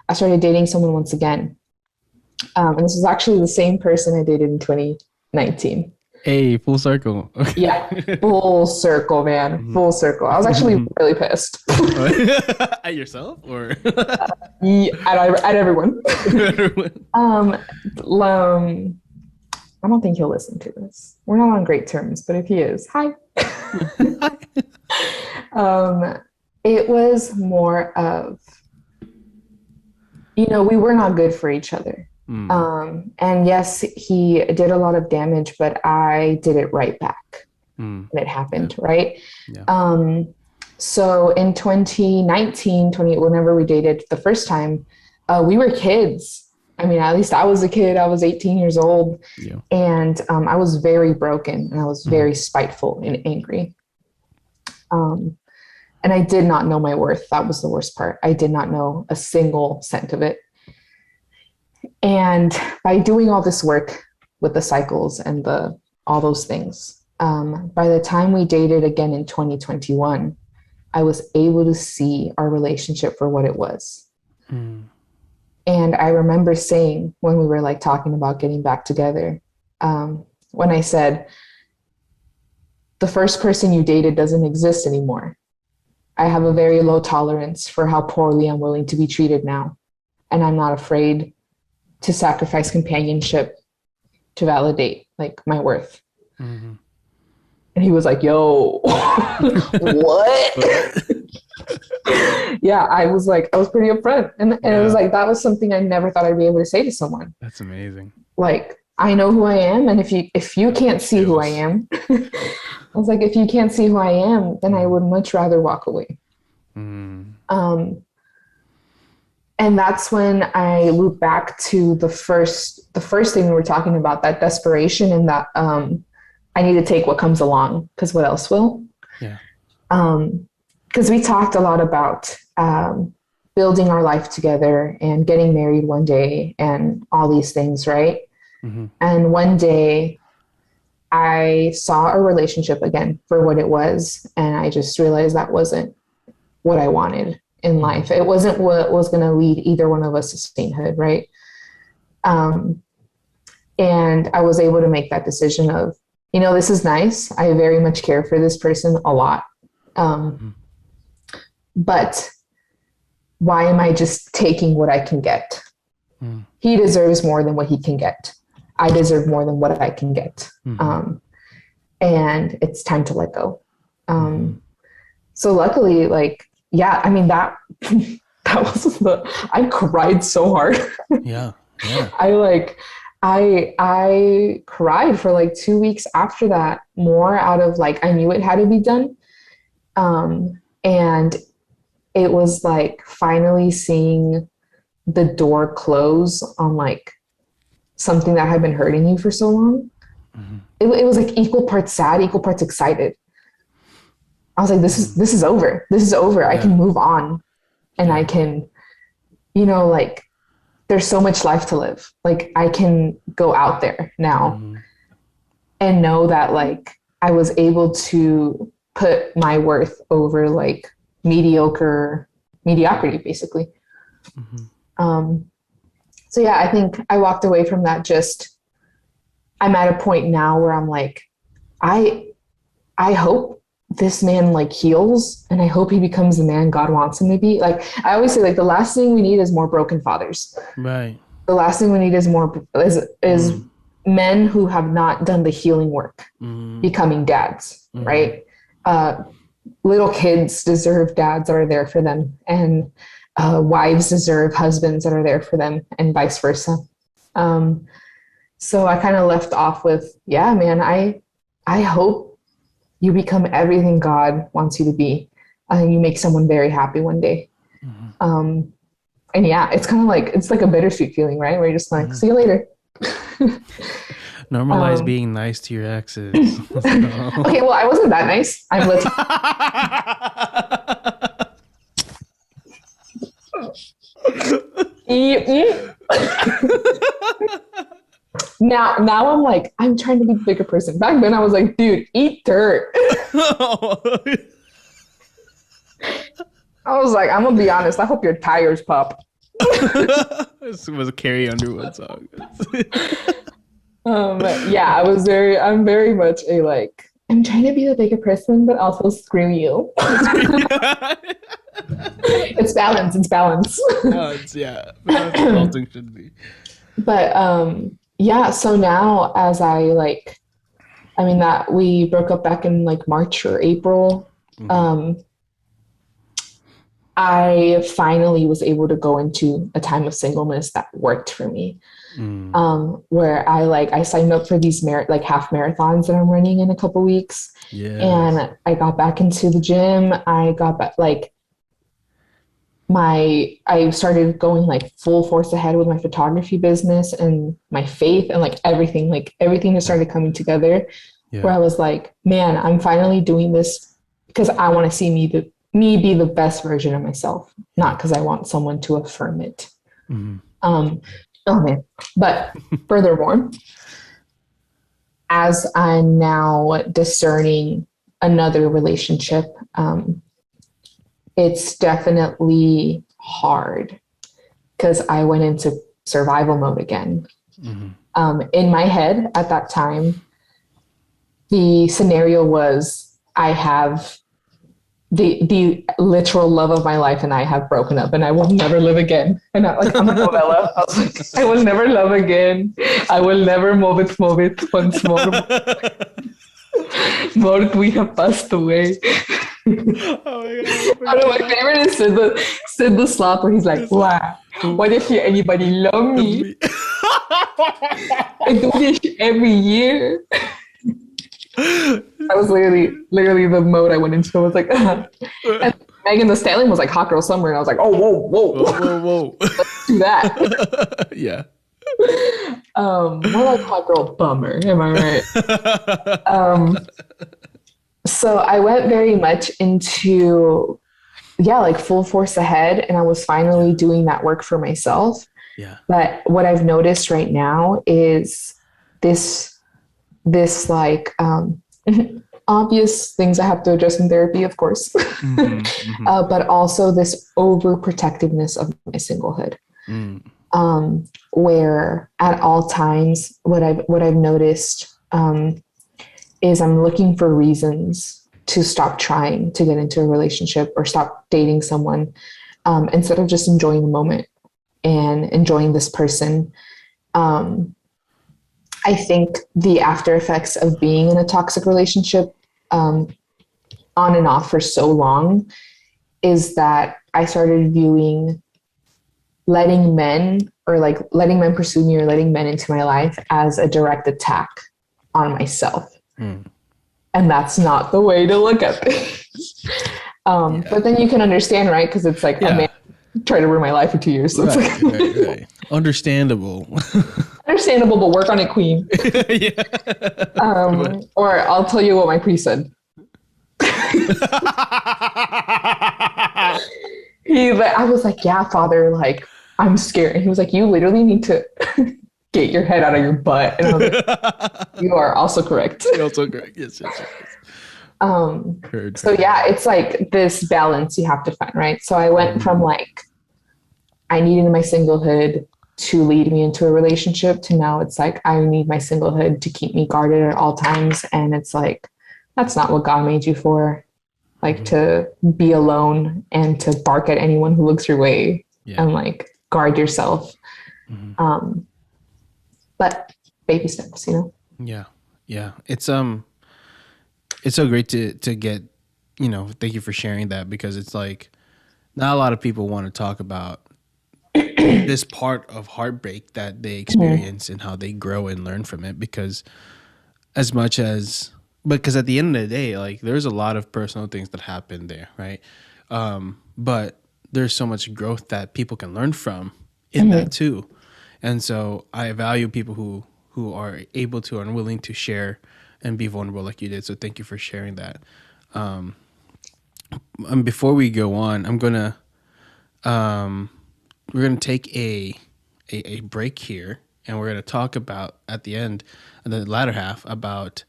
I started dating someone once again. And this was actually the same person I dated in 2019. Hey, full circle. Yeah, full circle, man. Full circle. I was actually really pissed. At yourself or? At everyone. I don't think he'll listen to this. We're not on great terms, but if he is, hi. It was more of, you know, we were not good for each other. And yes, he did a lot of damage, but I did it right back when it happened, right? So in 2019, whenever we dated the first time, we were kids. I mean, at least I was a kid. I was 18 years old. Yeah. And I was very broken and I was very spiteful and angry. And I did not know my worth. That was the worst part. I did not know a single cent of it. And by doing all this work with the cycles and all those things, by the time we dated again in 2021, I was able to see our relationship for what it was. And I remember saying when we were like talking about getting back together, when I said, the first person you dated doesn't exist anymore. I have a very low tolerance for how poorly I'm willing to be treated now. And I'm not afraid to sacrifice companionship to validate like my worth. And he was like, yo, what? Yeah, I was pretty upfront. And it was like, that was something I never thought I'd be able to say to someone. That's amazing. Like, I know who I am. And if you can't see who I am, I was like, if you can't see who I am, then I would much rather walk away. And that's when I loop back to the first thing we were talking about, that desperation and that I need to take what comes along because what else will? Yeah. Because we talked a lot about building our life together and getting married one day and all these things, right? And one day I saw our relationship again for what it was. And I just realized that wasn't what I wanted in life. It wasn't what was going to lead either one of us to sainthood, right? And I was able to make that decision of, this is nice. I very much care for this person a lot. But why am I just taking what I can get? He deserves more than what he can get. I deserve more than what I can get. And it's time to let go. So luckily, that was I cried so hard. Yeah. I cried for like 2 weeks after that, more out of like, I knew it had to be done. And it was like finally seeing the door close on like something that had been hurting you for so long. It was like equal parts sad, equal parts excited. I was like, this is over. This is over. I can move on and I can, there's so much life to live. Like I can go out there now and know that like I was able to put my worth over like mediocrity, basically. So yeah, I think I walked away from that. I'm at a point now where I'm like, I hope this man like heals and I hope he becomes the man God wants him to be. Like I always say, like the last thing we need is more broken fathers. Right. The last thing we need is is men who have not done the healing work, becoming dads, right? Little kids deserve dads that are there for them, and wives deserve husbands that are there for them, and vice versa. So I kind of left off with, yeah, man, I hope you become everything God wants you to be. You make someone very happy one day. And yeah, it's kind of like, it's like a bittersweet feeling, right? Where you're just like, see you later. Normalize being nice to your exes. Okay, well, I wasn't that nice. I'm Now I'm like, I'm trying to be the bigger person. Back then I was like, dude, eat dirt. I was like, I'm gonna be honest, I hope your tires pop. This was a Carrie Underwood song. Yeah, I'm very much I'm trying to be the bigger person, but also screw you. It's balance. Balance, yeah. That's what adulting should be. But yeah, so now as that we broke up back in like March or April. I finally was able to go into a time of singleness that worked for me. Where I signed up for these half marathons that I'm running in a couple weeks. Yeah. And I got back into the gym. I got back I started going like full force ahead with my photography business and my faith and everything just started coming together. Yeah. Where I was like, man, I'm finally doing this because I want to see me be the best version of myself, not because I want someone to affirm it. Okay. But furthermore, as I'm now discerning another relationship, it's definitely hard because I went into survival mode again. In my head at that time, the scenario was I have the literal love of my life and I have broken up and I will never live again. And I'm like novella. I was like, I will never love again. I will never move it once more. Mort, we have passed away. Oh my God. I know my favorite is Sid the Sloth where he's like, wow, what if anybody love me? I do this every year. That was literally the mode I went into. I was like, and Megan Thee Stallion was like Hot Girl Summer, and I was like, oh, whoa. Let's do that. Yeah. More like Hot Girl Bummer, am I right? So I went very much into, full force ahead, and I was finally doing that work for myself. Yeah. But what I've noticed right now is this obvious things I have to address in therapy, of course, but also this overprotectiveness of my singlehood, where at all times, what I've noticed is I'm looking for reasons to stop trying to get into a relationship or stop dating someone, instead of just enjoying the moment and enjoying this person. I think the after effects of being in a toxic relationship, on and off for so long, is that I started viewing letting men pursue me or letting men into my life as a direct attack on myself. And that's not the way to look at things. But then you can understand, right? Because it's like, a man tried to ruin my life for 2 years. So right. Understandable. Understandable, but work on it, queen. Or I'll tell you what my priest said. I was like, yeah, Father, like, I'm scared. And he was like, you literally need to get your head out of your butt. And I was like, you are also correct. You're also correct. Yes. So yeah, it's like this balance you have to find, right? So I went from I needed my singlehood to lead me into a relationship to now it's like I need my singlehood to keep me guarded at all times. And it's like, that's not what God made you for. To be alone and to bark at anyone who looks your way and guard yourself. But baby steps, Yeah. It's so great to get, thank you for sharing that, because it's like not a lot of people want to talk about this part of heartbreak that they experience and how they grow and learn from it, because at the end of the day, there's a lot of personal things that happen there, right? But there's so much growth that people can learn from in that too. And so I value people who are able to and willing to share and be vulnerable like you did. So thank you for sharing that. And before we go on, we're gonna take a break here, and we're gonna talk about at the end, the latter half, about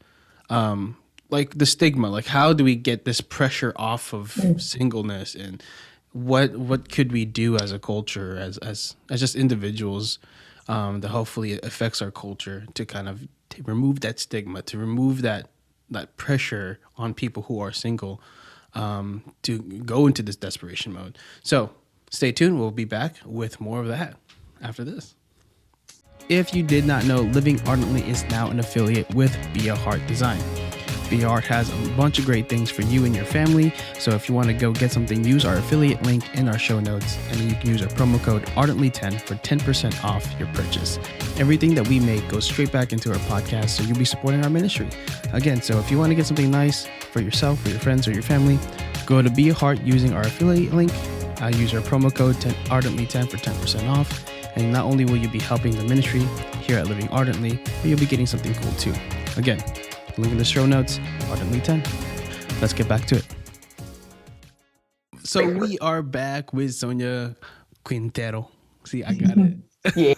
the stigma, how do we get this pressure off of singleness, and what could we do as a culture, as just individuals, that hopefully it affects our culture to kind of remove that stigma, to remove that pressure on people who are single, to go into this desperation mode. So stay tuned. We'll be back with more of that after this. If you did not know, Living Ardently is now an affiliate with Be a Heart Design. Be Living Art has a bunch of great things for you and your family. So if you want to go get something, use our affiliate link in our show notes, and then you can use our promo code Ardently10 for 10% off your purchase. Everything that we make goes straight back into our podcast, so you'll be supporting our ministry. Again, so if you want to get something nice for yourself, for your friends, or your family, go to Be a Heart using our affiliate link. Use our promo code Ardently10 for 10% off. And not only will you be helping the ministry here at Living Ardently, but you'll be getting something cool too. Again, link in the show notes, Ardently10. Let's get back to it. So we are back with Sonia Quintero. See, I got it. Yeah.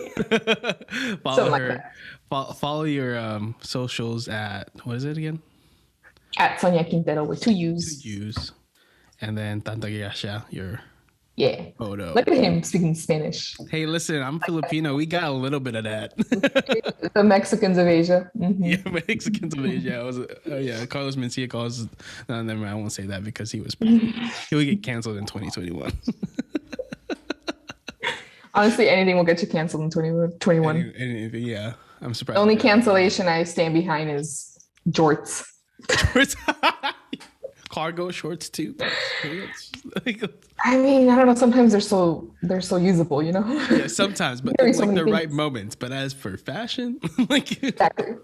Follow her. Follow your socials at, what is it again? At Sonia Quintero with 2 U's. 2 U's. And then Tanta Yasha, your photo. Look at him speaking Spanish. Hey, listen, I'm Filipino. We got a little bit of that. The Mexicans of Asia. Mm-hmm. Yeah, Mexicans of Asia. Carlos Mencia calls. No, never mind. I won't say that because he would get canceled in 2021. Honestly, anything will get you canceled in 2021. Anything, yeah. I'm surprised. The only cancellation I stand behind is jorts. Cargo shorts too. I mean, I don't know. Sometimes they're so usable, you know. Yeah, sometimes, but in like the right moments. But as for fashion, like exactly.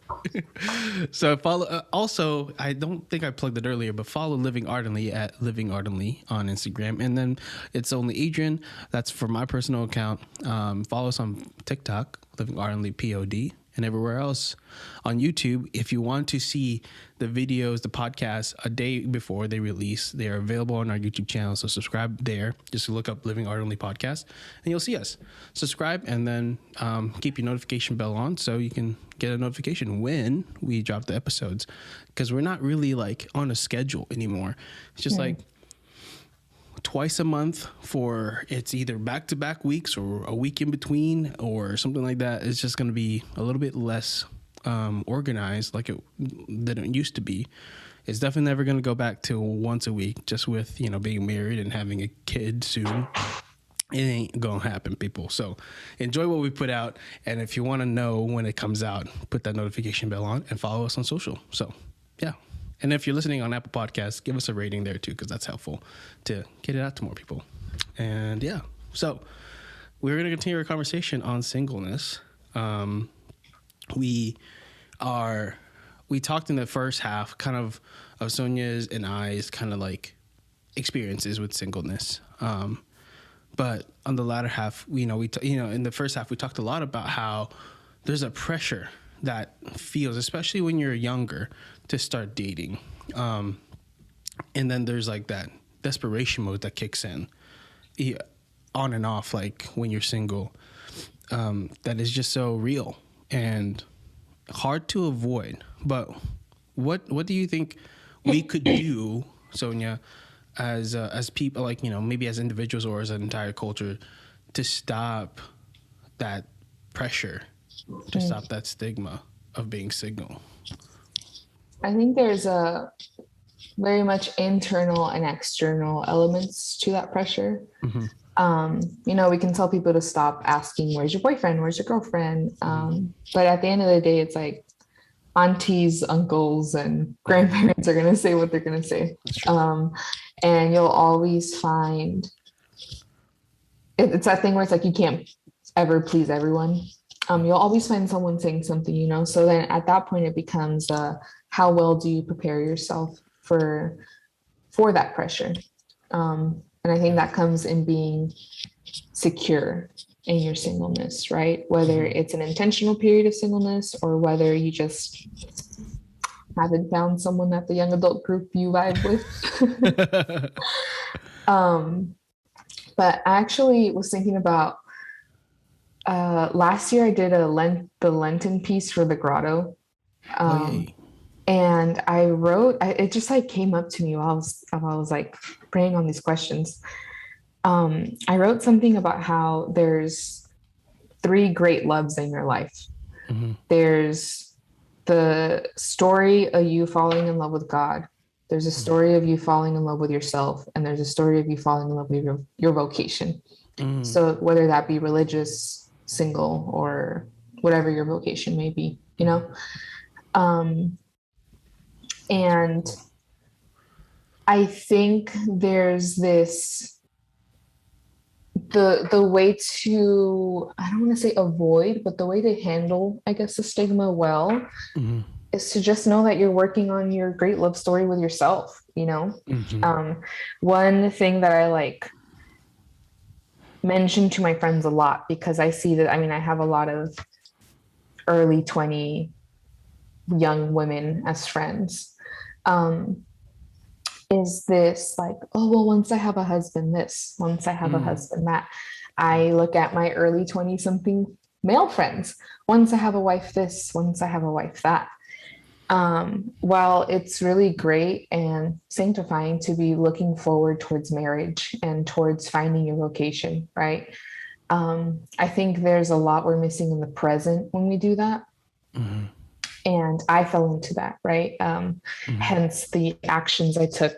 So follow. Also, I don't think I plugged it earlier, but follow Living Ardently at Living Ardently on Instagram, and then it's only Adrian. That's for my personal account. Follow us on TikTok, Living Ardently POD. And everywhere else on YouTube. If you want to see the videos, the podcasts a day before they release, they are available on our YouTube channel. So subscribe there. Just look up Living Ardently Podcast and you'll see us. Subscribe and then keep your notification bell on so you can get a notification when we drop the episodes. Because we're not really like on a schedule anymore. It's just like twice a month for it's either back-to-back weeks or a week in between or something like that. It's just going to be a little bit less organized than it used to be. It's definitely never going to go back to once a week, just with, being married and having a kid soon. It ain't going to happen, people. So enjoy what we put out. And if you want to know when it comes out, put that notification bell on and follow us on social. So, yeah. And if you're listening on Apple Podcasts, give us a rating there too, because that's helpful to get it out to more people. And yeah, so we're going to continue our conversation on singleness. We talked in the first half kind of Sonia's and I's kind of like experiences with singleness. But on the latter half, in the first half, we talked a lot about how there's a pressure that feels, especially when you're younger, to start dating. And then there's like that desperation mode that kicks in on and off, like when you're single, that is just so real and hard to avoid. But what do you think we could do, Sonia, as people, like, maybe as individuals or as an entire culture, to stop that pressure, to stop that stigma of being single? I think there's a very much internal and external elements to that pressure. Mm-hmm. We can tell people to stop asking, where's your boyfriend? Where's your girlfriend? But at the end of the day, it's like aunties, uncles, and grandparents are going to say what they're going to say. And you'll always find it's that thing where it's like you can't ever please everyone. You'll always find someone saying something, so then at that point it becomes how well do you prepare yourself for that pressure? And I think that comes in being secure in your singleness, right? Whether it's an intentional period of singleness or whether you just haven't found someone at the young adult group you vibe with. But I actually was thinking about last year I did the Lenten piece for the Grotto. And I wrote, it just like came up to me while I was like praying on these questions. I wrote something about how there's 3 great loves in your life. Mm-hmm. There's the story of you falling in love with God. There's a story of you falling in love with yourself. And there's a story of you falling in love with your vocation. Mm. So whether that be religious, single, or whatever your vocation may be, And I think there's this, the way to, I don't want to say avoid, but the way to handle, I guess, the stigma well Mm-hmm. is to just know that you're working on your great love story with yourself, you know? Mm-hmm. One thing that I like mention to my friends a lot, because I see that, I mean, I have a lot of early 20 young women as friends, is this like, oh, well, once I have a husband, this, once I have a husband, that. I look at my early 20 something male friends. Once I have a wife, this, once I have a wife, that. While it's really great and sanctifying to be looking forward towards marriage and towards finding your vocation, right? I think there's a lot we're missing in the present when we do that. Mm-hmm. And I fell into that, right? Hence the actions I took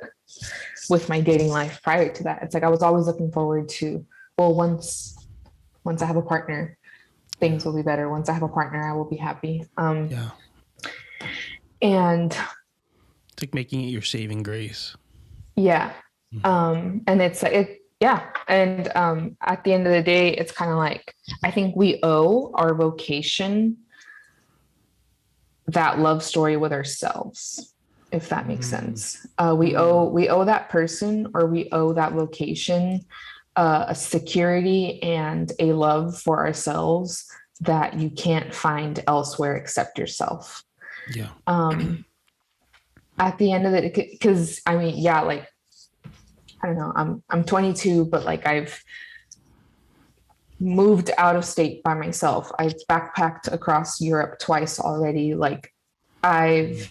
with my dating life prior to that. It's like I was always looking forward to, well, once I have a partner, things will be better. Once I have a partner, I will be happy. Yeah. And It's like making it your saving grace. yeah. And it's it, yeah. And at the end of the day, it's kind of like, I think we owe our vocation that love story with ourselves, if that makes sense. We owe that person, or we owe that vocation a security and a love for ourselves that you can't find elsewhere except yourself. Yeah. At the end of it, because I mean, yeah, like, I don't know, I'm 22, but like I've moved out of state by myself. I've backpacked across Europe twice already. Like, I've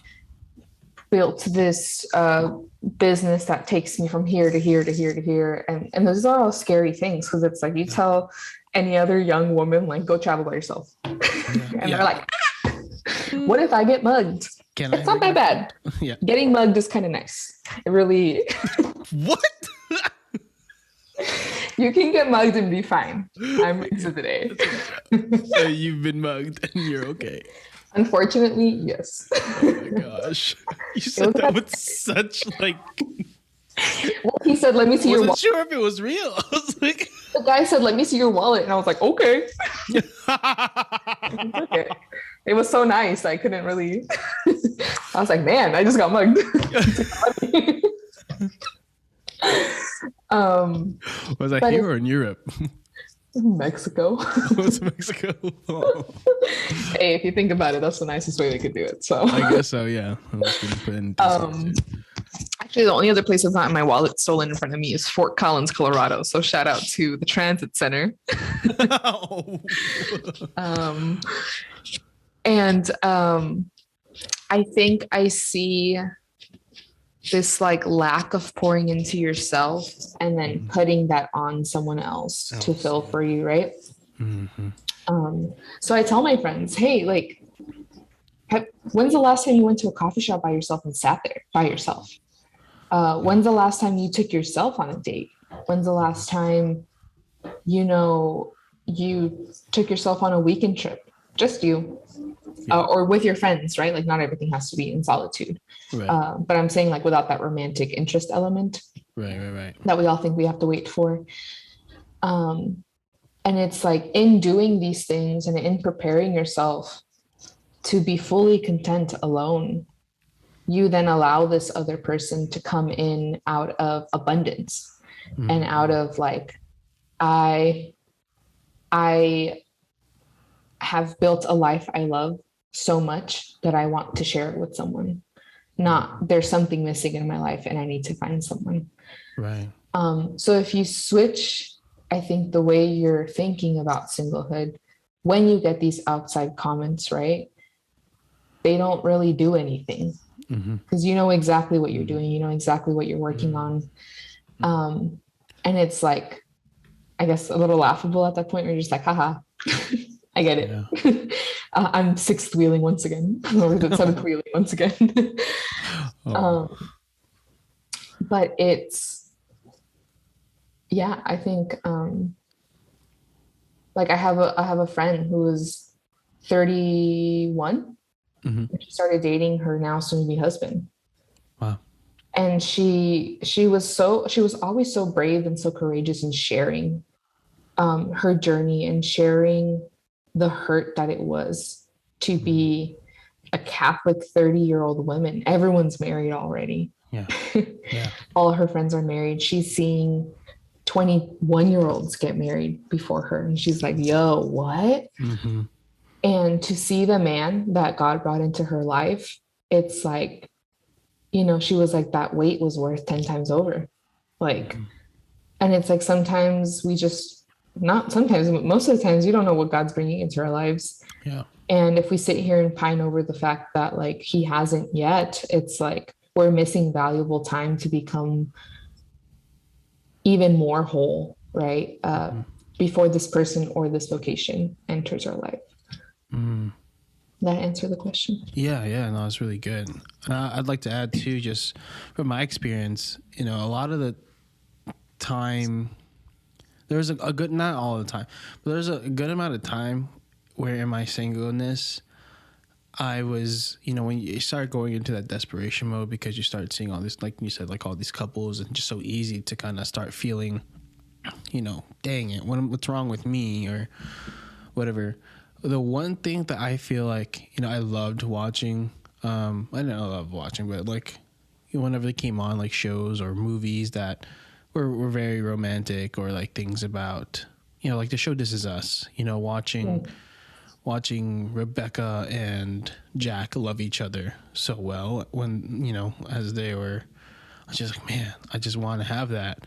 built this business that takes me from here to here to here to here. And those are all scary things, because it's like you tell any other young woman, like, go travel by yourself. And they're like, what if I get mugged? It's not that bad. Yeah. Getting mugged is kind of nice. It really... What? You can get mugged and be fine. I'm into today. So you've been mugged and you're okay. Unfortunately, yes. Oh my gosh. You said that with such like... Well, he said, let me see your wallet. I wasn't sure if it was real. I was like... The guy said, let me see your wallet. And I was like, okay. Okay. It was so nice. I couldn't really... I was like, man, I just got mugged. Was I here or in Europe? Mexico. Was Mexico? Oh. Hey, if you think about it, that's the nicest way they could do it. So I guess so, yeah. Actually, the only other place that's not in my wallet stolen in front of me is Fort Collins, Colorado. So shout out to the transit center. I think I see this like lack of pouring into yourself and then putting that on someone else to fill for you, right? Mm-hmm. So I tell my friends, hey, like, when's the last time you went to a coffee shop by yourself and sat there by yourself? When's the last time you took yourself on a date? When's the last time, you took yourself on a weekend trip? Just you. Or with your friends, right? Like, not everything has to be in solitude. Right. But I'm saying, like, without that romantic interest element. Right. That we all think we have to wait for. And it's like, in doing these things and in preparing yourself to be fully content alone, you then allow this other person to come in out of abundance and out of like, I have built a life I love so much that I want to share it with someone. Not there's something missing in my life and I need to find someone. Right. So if you switch, I think, the way you're thinking about singlehood, when you get these outside comments, right, they don't really do anything, because you know exactly what you're doing. You know exactly what you're working on. And it's like, I guess, a little laughable at that point where you're just like, haha, I get it. Yeah. I'm sixth wheeling once again, or seventh wheeling once again. But it's, yeah, I think, like I have a friend who was 31. She started dating her now soon-to-be husband. And she was always so brave and so courageous in sharing her journey and sharing the hurt that it was to be a Catholic 30-year-old woman. Everyone's married already. Yeah. Yeah. All her friends are married. She's seeing 21-year-olds get married before her. And she's like, yo, what? Mm-hmm. And to see the man that God brought into her life, it's like, she was like, that weight was worth 10 times over. Like, Mm-hmm. and it's like, sometimes we just, not sometimes, most of the times, you don't know what God's bringing into our lives. Yeah. And if we sit here and pine over the fact that like he hasn't yet, it's like we're missing valuable time to become even more whole, right? Before this person or this vocation enters our life. That answer the question? Yeah, no, it's really good. I'd like to add too, just from my experience, a lot of the time, there's a good, not all the time, but there's a good amount of time where in my singleness, I was, when you start going into that desperation mode because you start seeing all this, like you said, like all these couples, and just so easy to kind of start feeling, dang it, what's wrong with me or whatever. The one thing that I feel like, I loved watching, I didn't love watching, but like whenever they came on like shows or movies that were very romantic, or like things about, like the show This Is Us, watching Rebecca and Jack love each other so well when, as they were, I was just like, man, I just want to have that.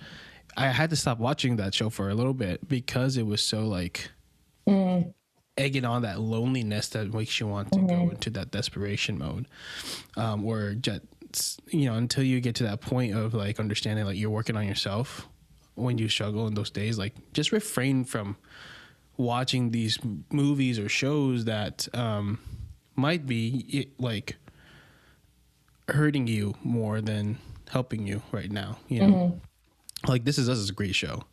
I had to stop watching that show for a little bit because it was so like egging on that loneliness that makes you want to go into that desperation mode, or just, until you get to that point of like understanding like you're working on yourself when you struggle in those days, like just refrain from watching these movies or shows that might be like hurting you more than helping you right now. Like This Is Us is a great show,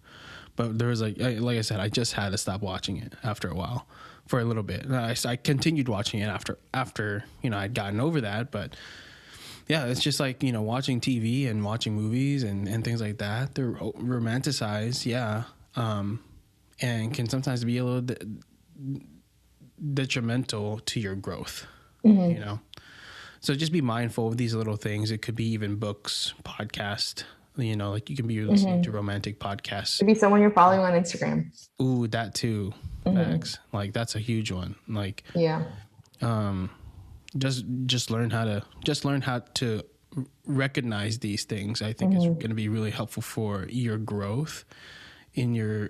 but there was like I said, I just had to stop watching it after a while for a little bit. And I continued watching it after I'd gotten over that, but yeah, it's just like watching TV and watching movies and things like that. They're romanticized, yeah. And can sometimes be a little detrimental to your growth, So just be mindful of these little things. It could be even books, podcast, like you can be listening to romantic podcasts. Maybe someone you're following on Instagram. Ooh, that too, Max. Like that's a huge one. Like, yeah. Just learn how to recognize these things. I think it's going to be really helpful for your growth in your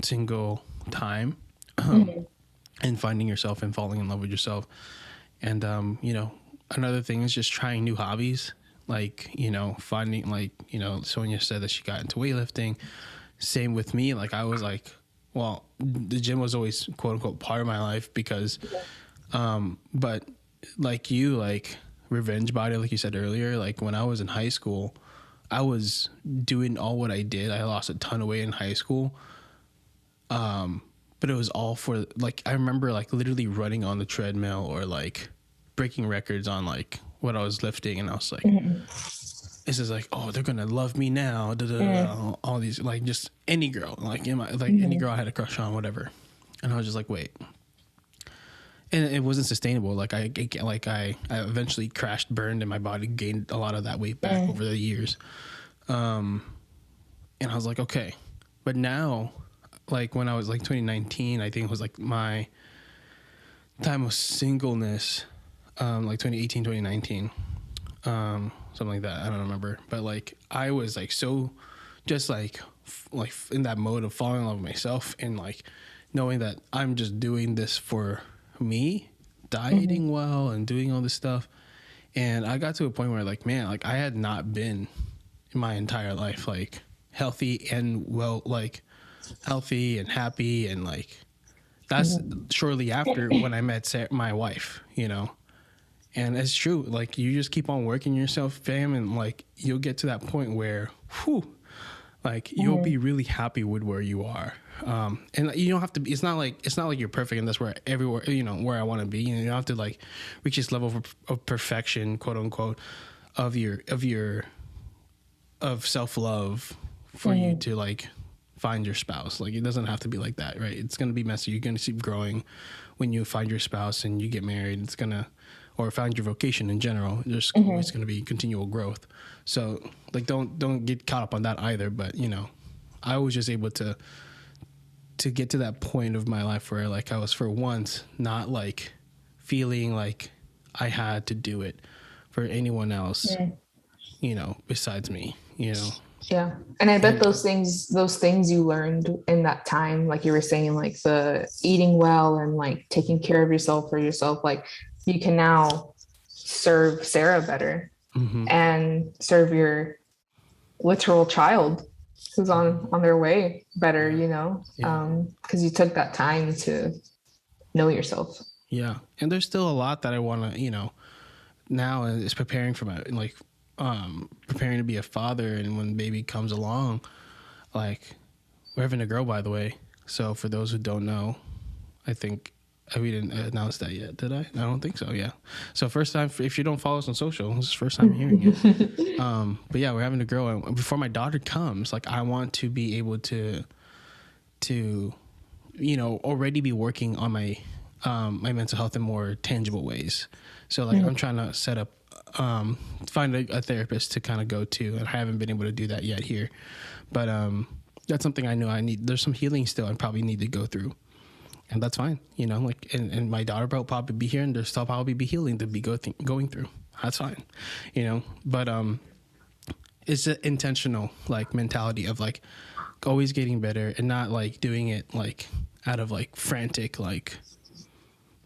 single time, and finding yourself and falling in love with yourself. And another thing is just trying new hobbies, like finding, like Sonia said that she got into weightlifting. Same with me. Like I was like, well, the gym was always quote unquote part of my life because but like revenge body, like you said earlier, like when I was in high school, I was doing all what I did. I lost a ton of weight in high school. But it was all for like, I remember like literally running on the treadmill or like breaking records on like what I was lifting. And I was like, this is like, oh, they're going to love me now. All these, like just any girl, like any girl I had a crush on, whatever. And I was just like, wait. And it wasn't sustainable. Like I eventually crashed, burned, and my body gained a lot of that weight back over the years. And I was like, okay. But now, like when I was like 2019, I think it was like my time of singleness, like 2018, 2019, something like that. I don't remember. But like I was like so just like in that mode of falling in love with myself and like knowing that I'm just doing this for me, dieting well and doing all this stuff. And I got to a point where like, man, like I had not been in my entire life like healthy and well, like healthy and happy, and like that's shortly after when I met my wife, and it's true, like you just keep on working yourself, fam, and like you'll get to that point where like you'll be really happy with where you are, and you don't have to be, it's not like you're perfect and that's where everywhere where I want to be, and you don't have to like reach this level of perfection, quote unquote. of self-love for you to like find your spouse. Like it doesn't have to be like that, right? It's going to be messy. You're going to keep growing when you find your spouse and you get married. It's going to, or find your vocation in general. There's always going to be continual growth. So like don't get caught up on that either. But you know, I was just able to get to that point of my life where like I was for once not like feeling like I had to do it for anyone else, you know, besides me, you know. Yeah. And I bet those things you learned in that time, like you were saying, like the eating well and like taking care of yourself for yourself, like you can now serve Sarah better and serve your literal child who's on their way better, you know, because you took that time to know yourself. Yeah. And there's still a lot that I want to, you know, now is preparing for my, like, preparing to be a father. And when baby comes along, like we're having a girl, by the way. So for those who don't know, I think we didn't announce that yet, did I? I don't think so. Yeah. So first time, if you don't follow us on social, this is the first time hearing it. But yeah, we're having a girl, and before my daughter comes, like I want to be able to, you know, already be working on my mental health in more tangible ways. So like I'm trying to set up, find a therapist to kind of go to, and I haven't been able to do that yet here. But that's something I know I need. There's some healing still I probably need to go through. And that's fine, you know, like, and my daughter will probably be here, and there's still probably be healing to be going through. That's fine, you know, but it's an intentional like mentality of like always getting better and not like doing it like out of like frantic like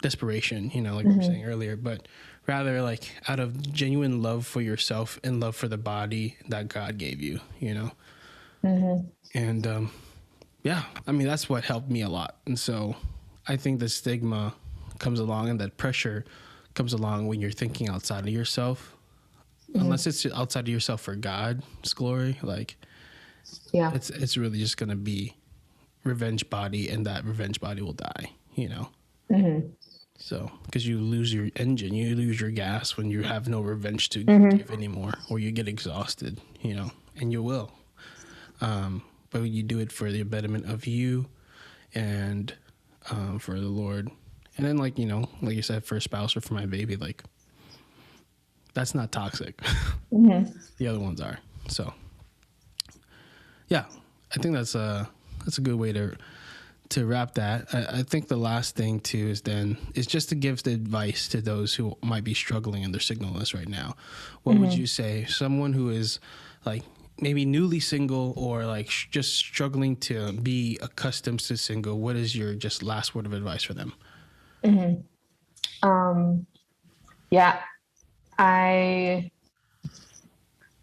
desperation, you know, like we were saying earlier, but rather like out of genuine love for yourself and love for the body that God gave you, you know. And yeah, I mean, that's what helped me a lot. And so I think the stigma comes along and that pressure comes along when you're thinking outside of yourself, unless it's outside of yourself for God's glory. Like, yeah, it's really just going to be revenge body, and that revenge body will die, you know? So, because you lose your engine, you lose your gas when you have no revenge to give anymore, or you get exhausted, you know, and you will. But you do it for the betterment of you and for the Lord. And then, like, you know, like you said, for a spouse or for my baby, like, that's not toxic. The other ones are. So, yeah, I think that's a good way to wrap that. I think the last thing, too, is just to give the advice to those who might be struggling in their singleness right now. What would you say? Someone who is, like, maybe newly single or like just struggling to be accustomed to single, what is your just last word of advice for them? Yeah, I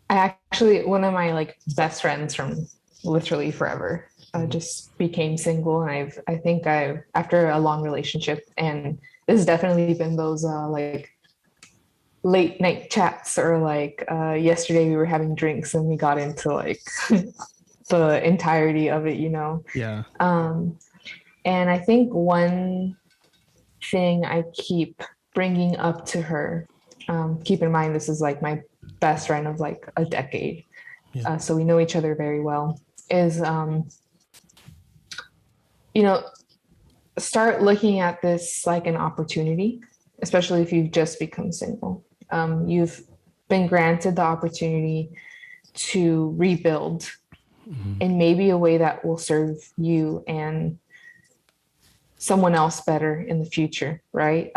actually, one of my like best friends from literally forever just became single, and I think after a long relationship, and this has definitely been those like late night chats, or like yesterday we were having drinks and we got into like the entirety of it, you know? Yeah. And I think one thing I keep bringing up to her, keep in mind, this is like my best friend of like a decade. So we know each other very well, is, you know, start looking at this like an opportunity, especially if you've just become single. You've been granted the opportunity to rebuild in maybe a way that will serve you and someone else better in the future, right?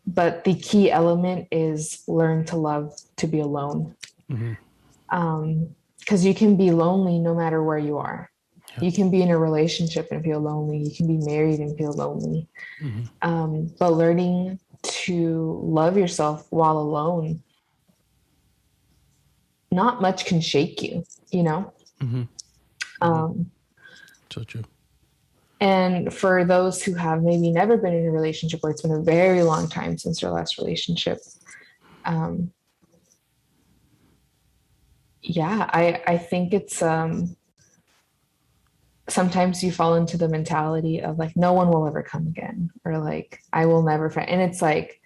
But the key element is learn to love to be alone. Because you can be lonely no matter where you are. You can be in a relationship and feel lonely. You can be married and feel lonely. But learning to love yourself while alone, not much can shake you, you know? So true. And for those who have maybe never been in a relationship, or it's been a very long time since their last relationship, yeah, I think it's sometimes you fall into the mentality of like, no one will ever come again, or like, I will never find. And it's like,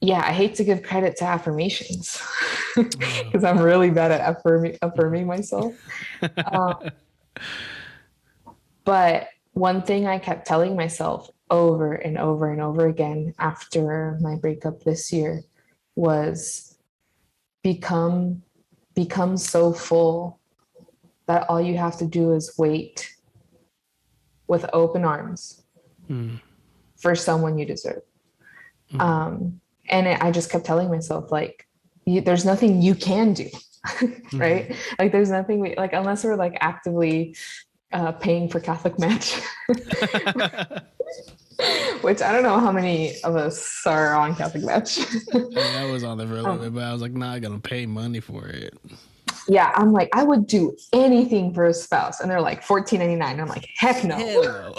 yeah, I hate to give credit to affirmations because I'm really bad at affirming myself. But one thing I kept telling myself over and over and over again after my breakup this year was become so full that all you have to do is wait with open arms for someone you deserve. And I just kept telling myself, like, there's nothing you can do, right? Like, there's nothing like, unless we're like actively paying for Catholic Match, which I don't know how many of us are on Catholic Match. I was on there for a little bit, but I was like, not gonna pay money for it. Yeah, I'm like, I would do anything for a spouse, and they're like $14.99. I'm like, heck no. Hello.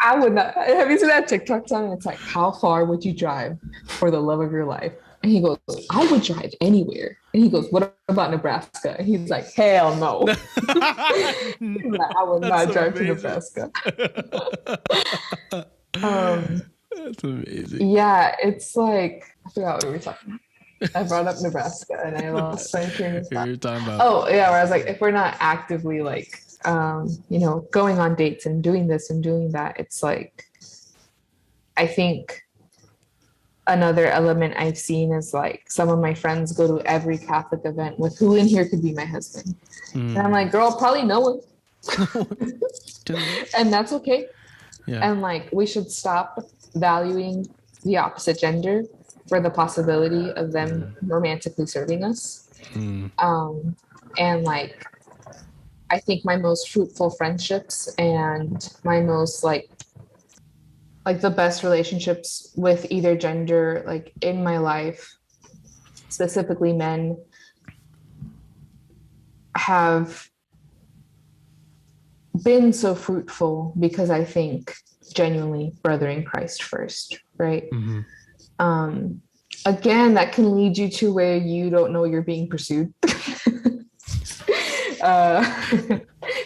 I would not. Have you seen that TikTok song? It's like, how far would you drive for the love of your life? And he goes, I would drive anywhere. And he goes, what about Nebraska? And he's like, hell no. Like, I would not drive to Nebraska. That's amazing. Yeah, it's like, I forgot what we were talking about. I brought up Nebraska and I lost my train of thought. You're talking about, oh yeah, where I was like, if we're not actively like going on dates and doing this and doing that, it's like, I think another element I've seen is like some of my friends go to every Catholic event with who in here could be my husband. And I'm like, girl, probably no one. And that's okay. Yeah. And like, we should stop valuing the opposite gender for the possibility of them romantically serving us. And like, I think my most fruitful friendships and my most like the best relationships with either gender, like in my life, specifically men, have been so fruitful because I think genuinely brothering Christ first, right? Again, that can lead you to where you don't know you're being pursued.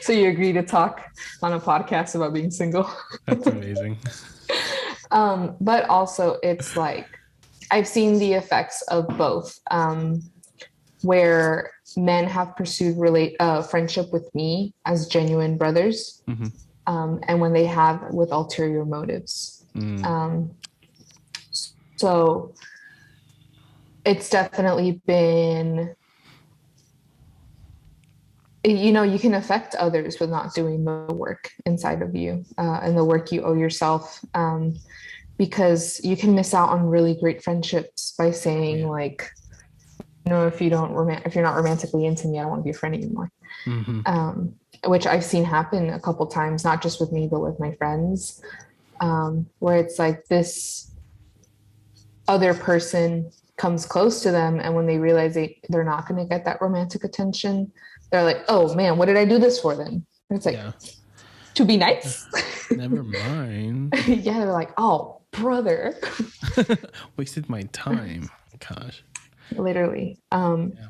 So you agree to talk on a podcast about being single. That's amazing. But also it's like, I've seen the effects of both, where men have pursued friendship with me as genuine brothers, and when they have with ulterior motives. So it's definitely been, you can affect others with not doing the work inside of you, and the work you owe yourself, because you can miss out on really great friendships by saying like, if you're not romantically into me, I don't want to be a friend anymore. Which I've seen happen a couple times, not just with me, but with my friends, where it's like this other person comes close to them, and when they realize they're not going to get that romantic attention, they're like, oh man, what did I do this for then? And it's like, to be nice. Never mind. Yeah, they're like, oh brother. Wasted my time. Gosh. Literally.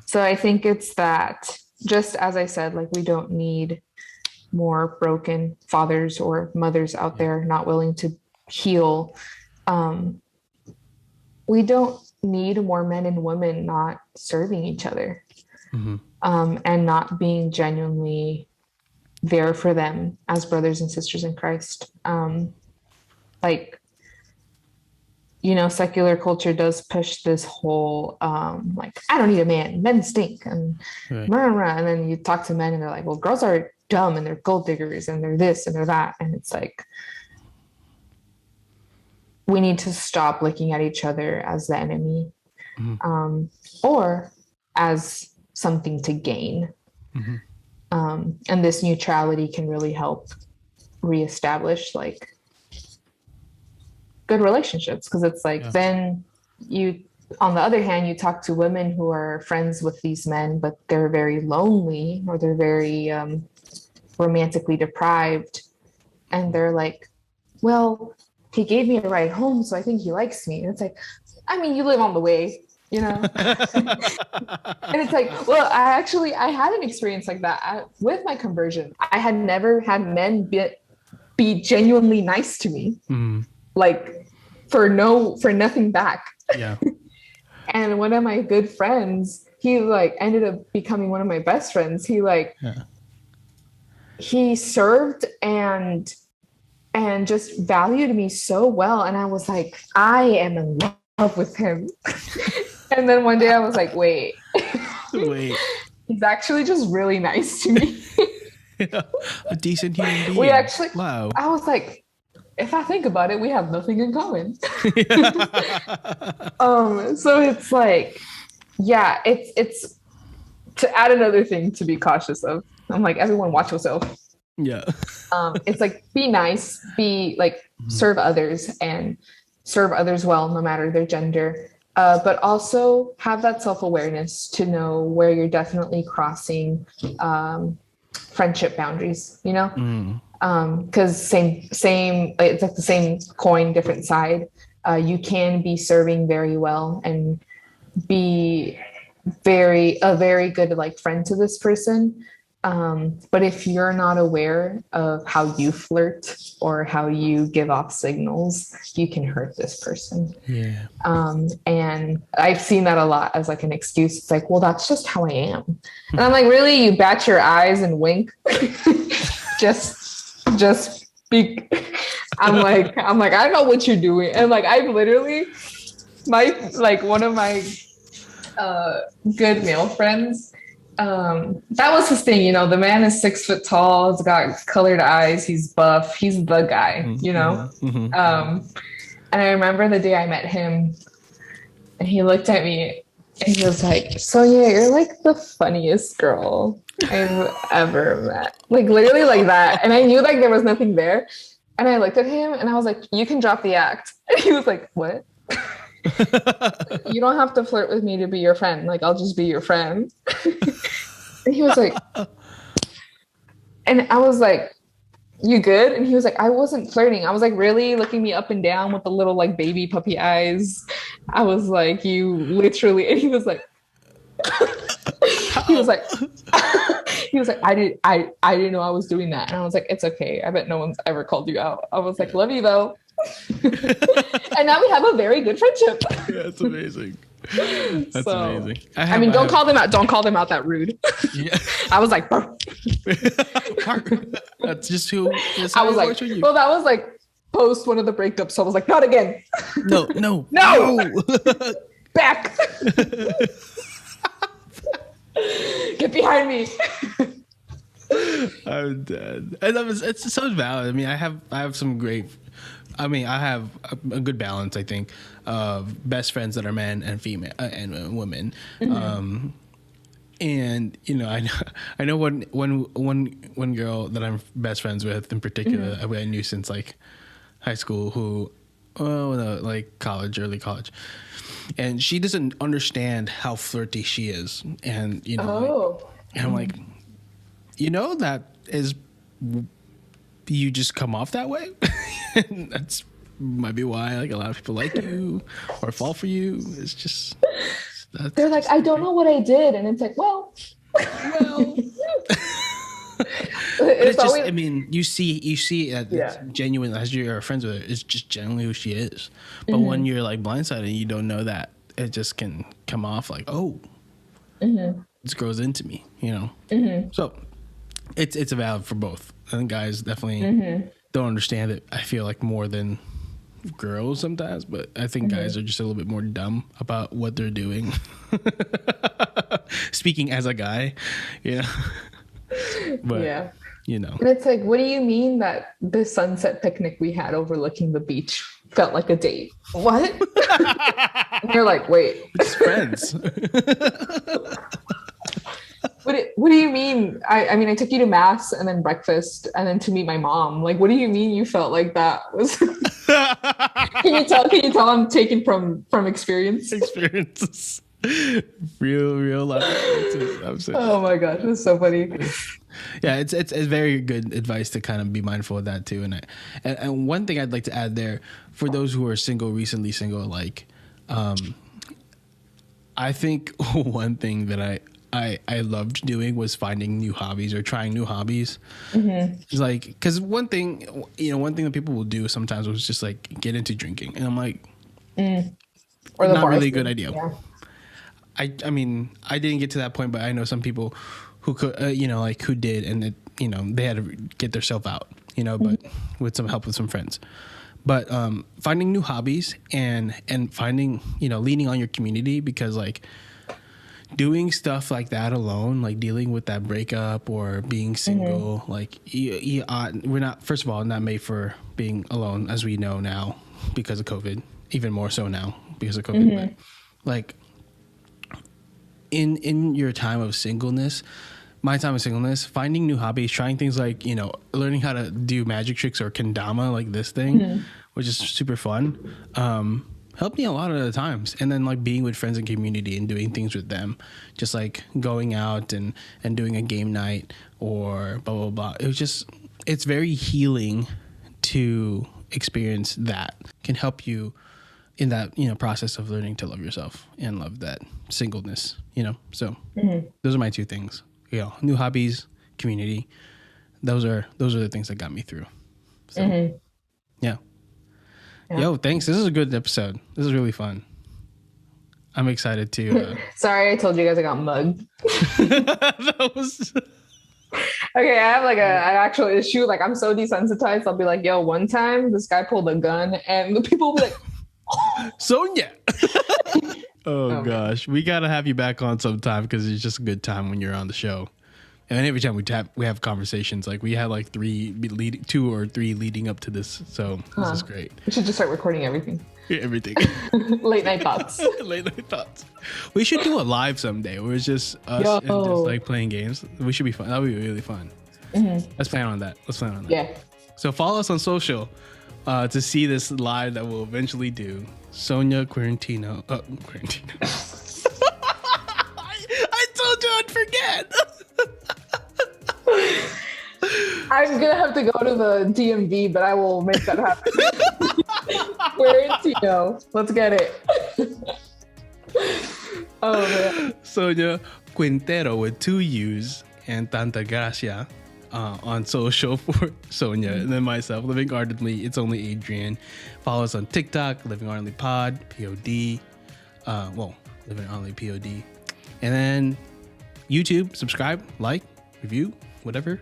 So I think it's that, just as I said, like, we don't need more broken fathers or mothers out there not willing to heal. We don't need more men and women not serving each other, and not being genuinely there for them as brothers and sisters in Christ. Secular culture does push this whole, like, I don't need a man, men stink, and and then you talk to men and they're like, well, girls are dumb and they're gold diggers and they're this and they're that. And it's like, we need to stop looking at each other as the enemy, or as something to gain. And this neutrality can really help reestablish like good relationships, because it's like, then you, on the other hand, you talk to women who are friends with these men, but they're very lonely, or they're very romantically deprived, and they're like, well, he gave me a ride home, so I think he likes me. And it's like, I mean, you live on the way, And it's like, well, I had an experience like that with my conversion. I had never had men be genuinely nice to me. Like, for nothing back. Yeah. And one of my good friends, he like ended up becoming one of my best friends. He like he served and just valued me so well. And I was like, I am in love with him. And then one day I was like, wait. He's actually just really nice to me. Yeah, a decent human being. We actually, wow. I was like, if I think about it, we have nothing in common. So it's like, yeah, it's to add another thing to be cautious of. I'm like, everyone watch yourself. Yeah. It's like, be nice, be like, serve others and serve others well, no matter their gender. But also have that self-awareness to know where you're definitely crossing friendship boundaries, you know? Because same, it's like the same coin, different side. You can be serving very well and be a very good like friend to this person. But if you're not aware of how you flirt or how you give off signals, you can hurt this person. Yeah. And I've seen that a lot as like an excuse. It's like, well, that's just how I am. And I'm like, really? You bat your eyes and wink? just speak. I'm like, I know what you're doing. And like, I've literally, one of my good male friends, that was his thing, you know. The man is 6 foot tall, he's got colored eyes, he's buff, he's the guy, you know. And I remember the day I met him and he looked at me and he was like, Sonia, you're like the funniest girl I've ever met. Like literally like that. And I knew like there was nothing there. And I looked at him and I was like, you can drop the act. And he was like, what? You don't have to flirt with me to be your friend. Like, I'll just be your friend. And he was like, and I was like, you good? And he was like, I wasn't flirting. I was like, really? Looking me up and down with the little like baby puppy eyes. I was like, you literally, and he was like, he was like, I didn't know I was doing that. And I was like, it's okay. I bet no one's ever called you out. I was like, love you though. And now we have a very good friendship. Yeah, that's amazing. That's amazing. I mean, don't call them out. Don't call them out that rude. Yeah. I was like, that's just who. I was like, well, that was like post one of the breakups. So I was like, not again. No. Back. Get behind me. I'm dead. And it's so valid. I mean, I have some great. I mean, I have a good balance, I think, of best friends that are men and female and women. And you know, I know one girl that I'm best friends with in particular. I knew since like high school, who, like early college, and she doesn't understand how flirty she is, and you know, and I'm like, you know, that is. You just come off that way. That's might be why like a lot of people like you or fall for you. It's just they're like, I don't know what I did, and it's like, well. It's just, I mean, you see it's genuine as you're friends with her. It's just generally who she is. But when you're like blindsided and you don't know that, it just can come off like, this grows into me, you know. So it's a valid for both. I think guys definitely don't understand it. I feel like more than girls sometimes, but I think guys are just a little bit more dumb about what they're doing. Speaking as a guy, you know. But you know. And it's like, what do you mean that the sunset picnic we had overlooking the beach felt like a date? What? And you're like, wait. It's friends. What do you mean? I mean, I took you to mass and then breakfast and then to meet my mom. Like, what do you mean you felt like that was? Can you tell I'm taken from experience? Experiences. Real life. Oh my gosh, that's so funny. Yeah, it's very good advice to kind of be mindful of that too. And one thing I'd like to add there for those who are recently single, like, I think one thing that I loved doing was finding new hobbies or trying new hobbies. It's like, because one thing that people will do sometimes was just like get into drinking, and I'm like, Or the not bar really a scene. good idea. Yeah. I mean, I didn't get to that point, but I know some people who could, like who did, and it, they had to get themselves out, but with some help with some friends. But finding new hobbies and finding, leaning on your community, because like doing stuff like that alone, like dealing with that breakup or being single, like we're not, first of all, not made for being alone, as we know now because of COVID, even more so now because of COVID. But like in your time of singleness, my time of singleness, finding new hobbies, trying things like, learning how to do magic tricks or kendama, like this thing, which is super fun, helped me a lot of the times. And then like being with friends and community and doing things with them, just like going out and doing a game night or blah, blah, blah. It was just, it's very healing to experience that. Can help you in that, process of learning to love yourself and love that singleness, So those are my two things. New hobbies, community. Those are the things that got me through. So, yeah. Yo, thanks. This is a good episode. This is really fun. I'm excited to. Sorry, I told you guys I got mugged. That was. Okay, I have like an actual issue. Like, I'm so desensitized. I'll be like, yo, one time this guy pulled a gun, and the people will be like, Sonia. Oh gosh, we gotta have you back on sometime, because it's just a good time when you're on the show. And every time we have conversations, like we had like 2 or 3 leading up to this, so this is great. We should just start recording everything. Everything. Late night thoughts. Late night thoughts. We should do a live someday where it's just us and just like playing games. We should be fun. That would be really fun. Let's plan on that. Yeah. So follow us on social to see this live that we'll eventually do. Sonia Quintero. I told you I'd forget. I'm gonna have to go to the DMV, but I will make that happen. Quintero. Let's get it. Oh man. Sonia Quintero with 2 U's and Tanta Gracia on social for Sonia, and then myself, Living Ardently. It's only Adrian. Follow us on TikTok, Living Ardently Pod, POD. Living Ardently POD, and then YouTube. Subscribe, like, review, whatever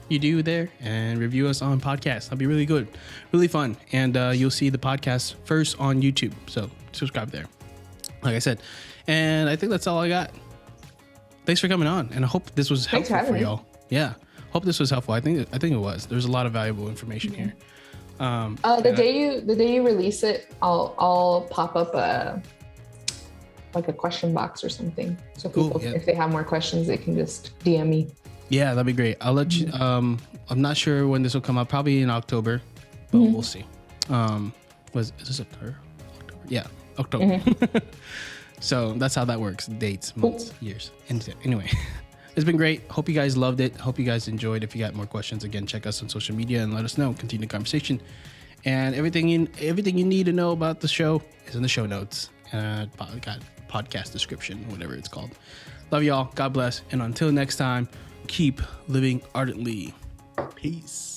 you do there, and review us on podcasts. That'll be really good, really fun, and you'll see the podcast first on YouTube. So subscribe there, like I said. And I think that's all I got. Thanks for coming on, and I hope this was helpful for y'all. Yeah, hope this was helpful. I think it was. There's a lot of valuable information here. The day you release it, I'll pop up a question box or something, so people, if they have more questions, they can just DM me. Yeah, that'd be great. I'll let you. I'm not sure when this will come out. Probably in October, but we'll see. Is this October? Yeah, October. So that's how that works. Dates, months, years. And anyway, it's been great. Hope you guys loved it. Hope you guys enjoyed. If you got more questions, again, check us on social media and let us know. Continue the conversation. And everything you need to know about the show is in the show notes. Podcast description, whatever it's called. Love y'all. God bless. And until next time, keep living ardently. Peace.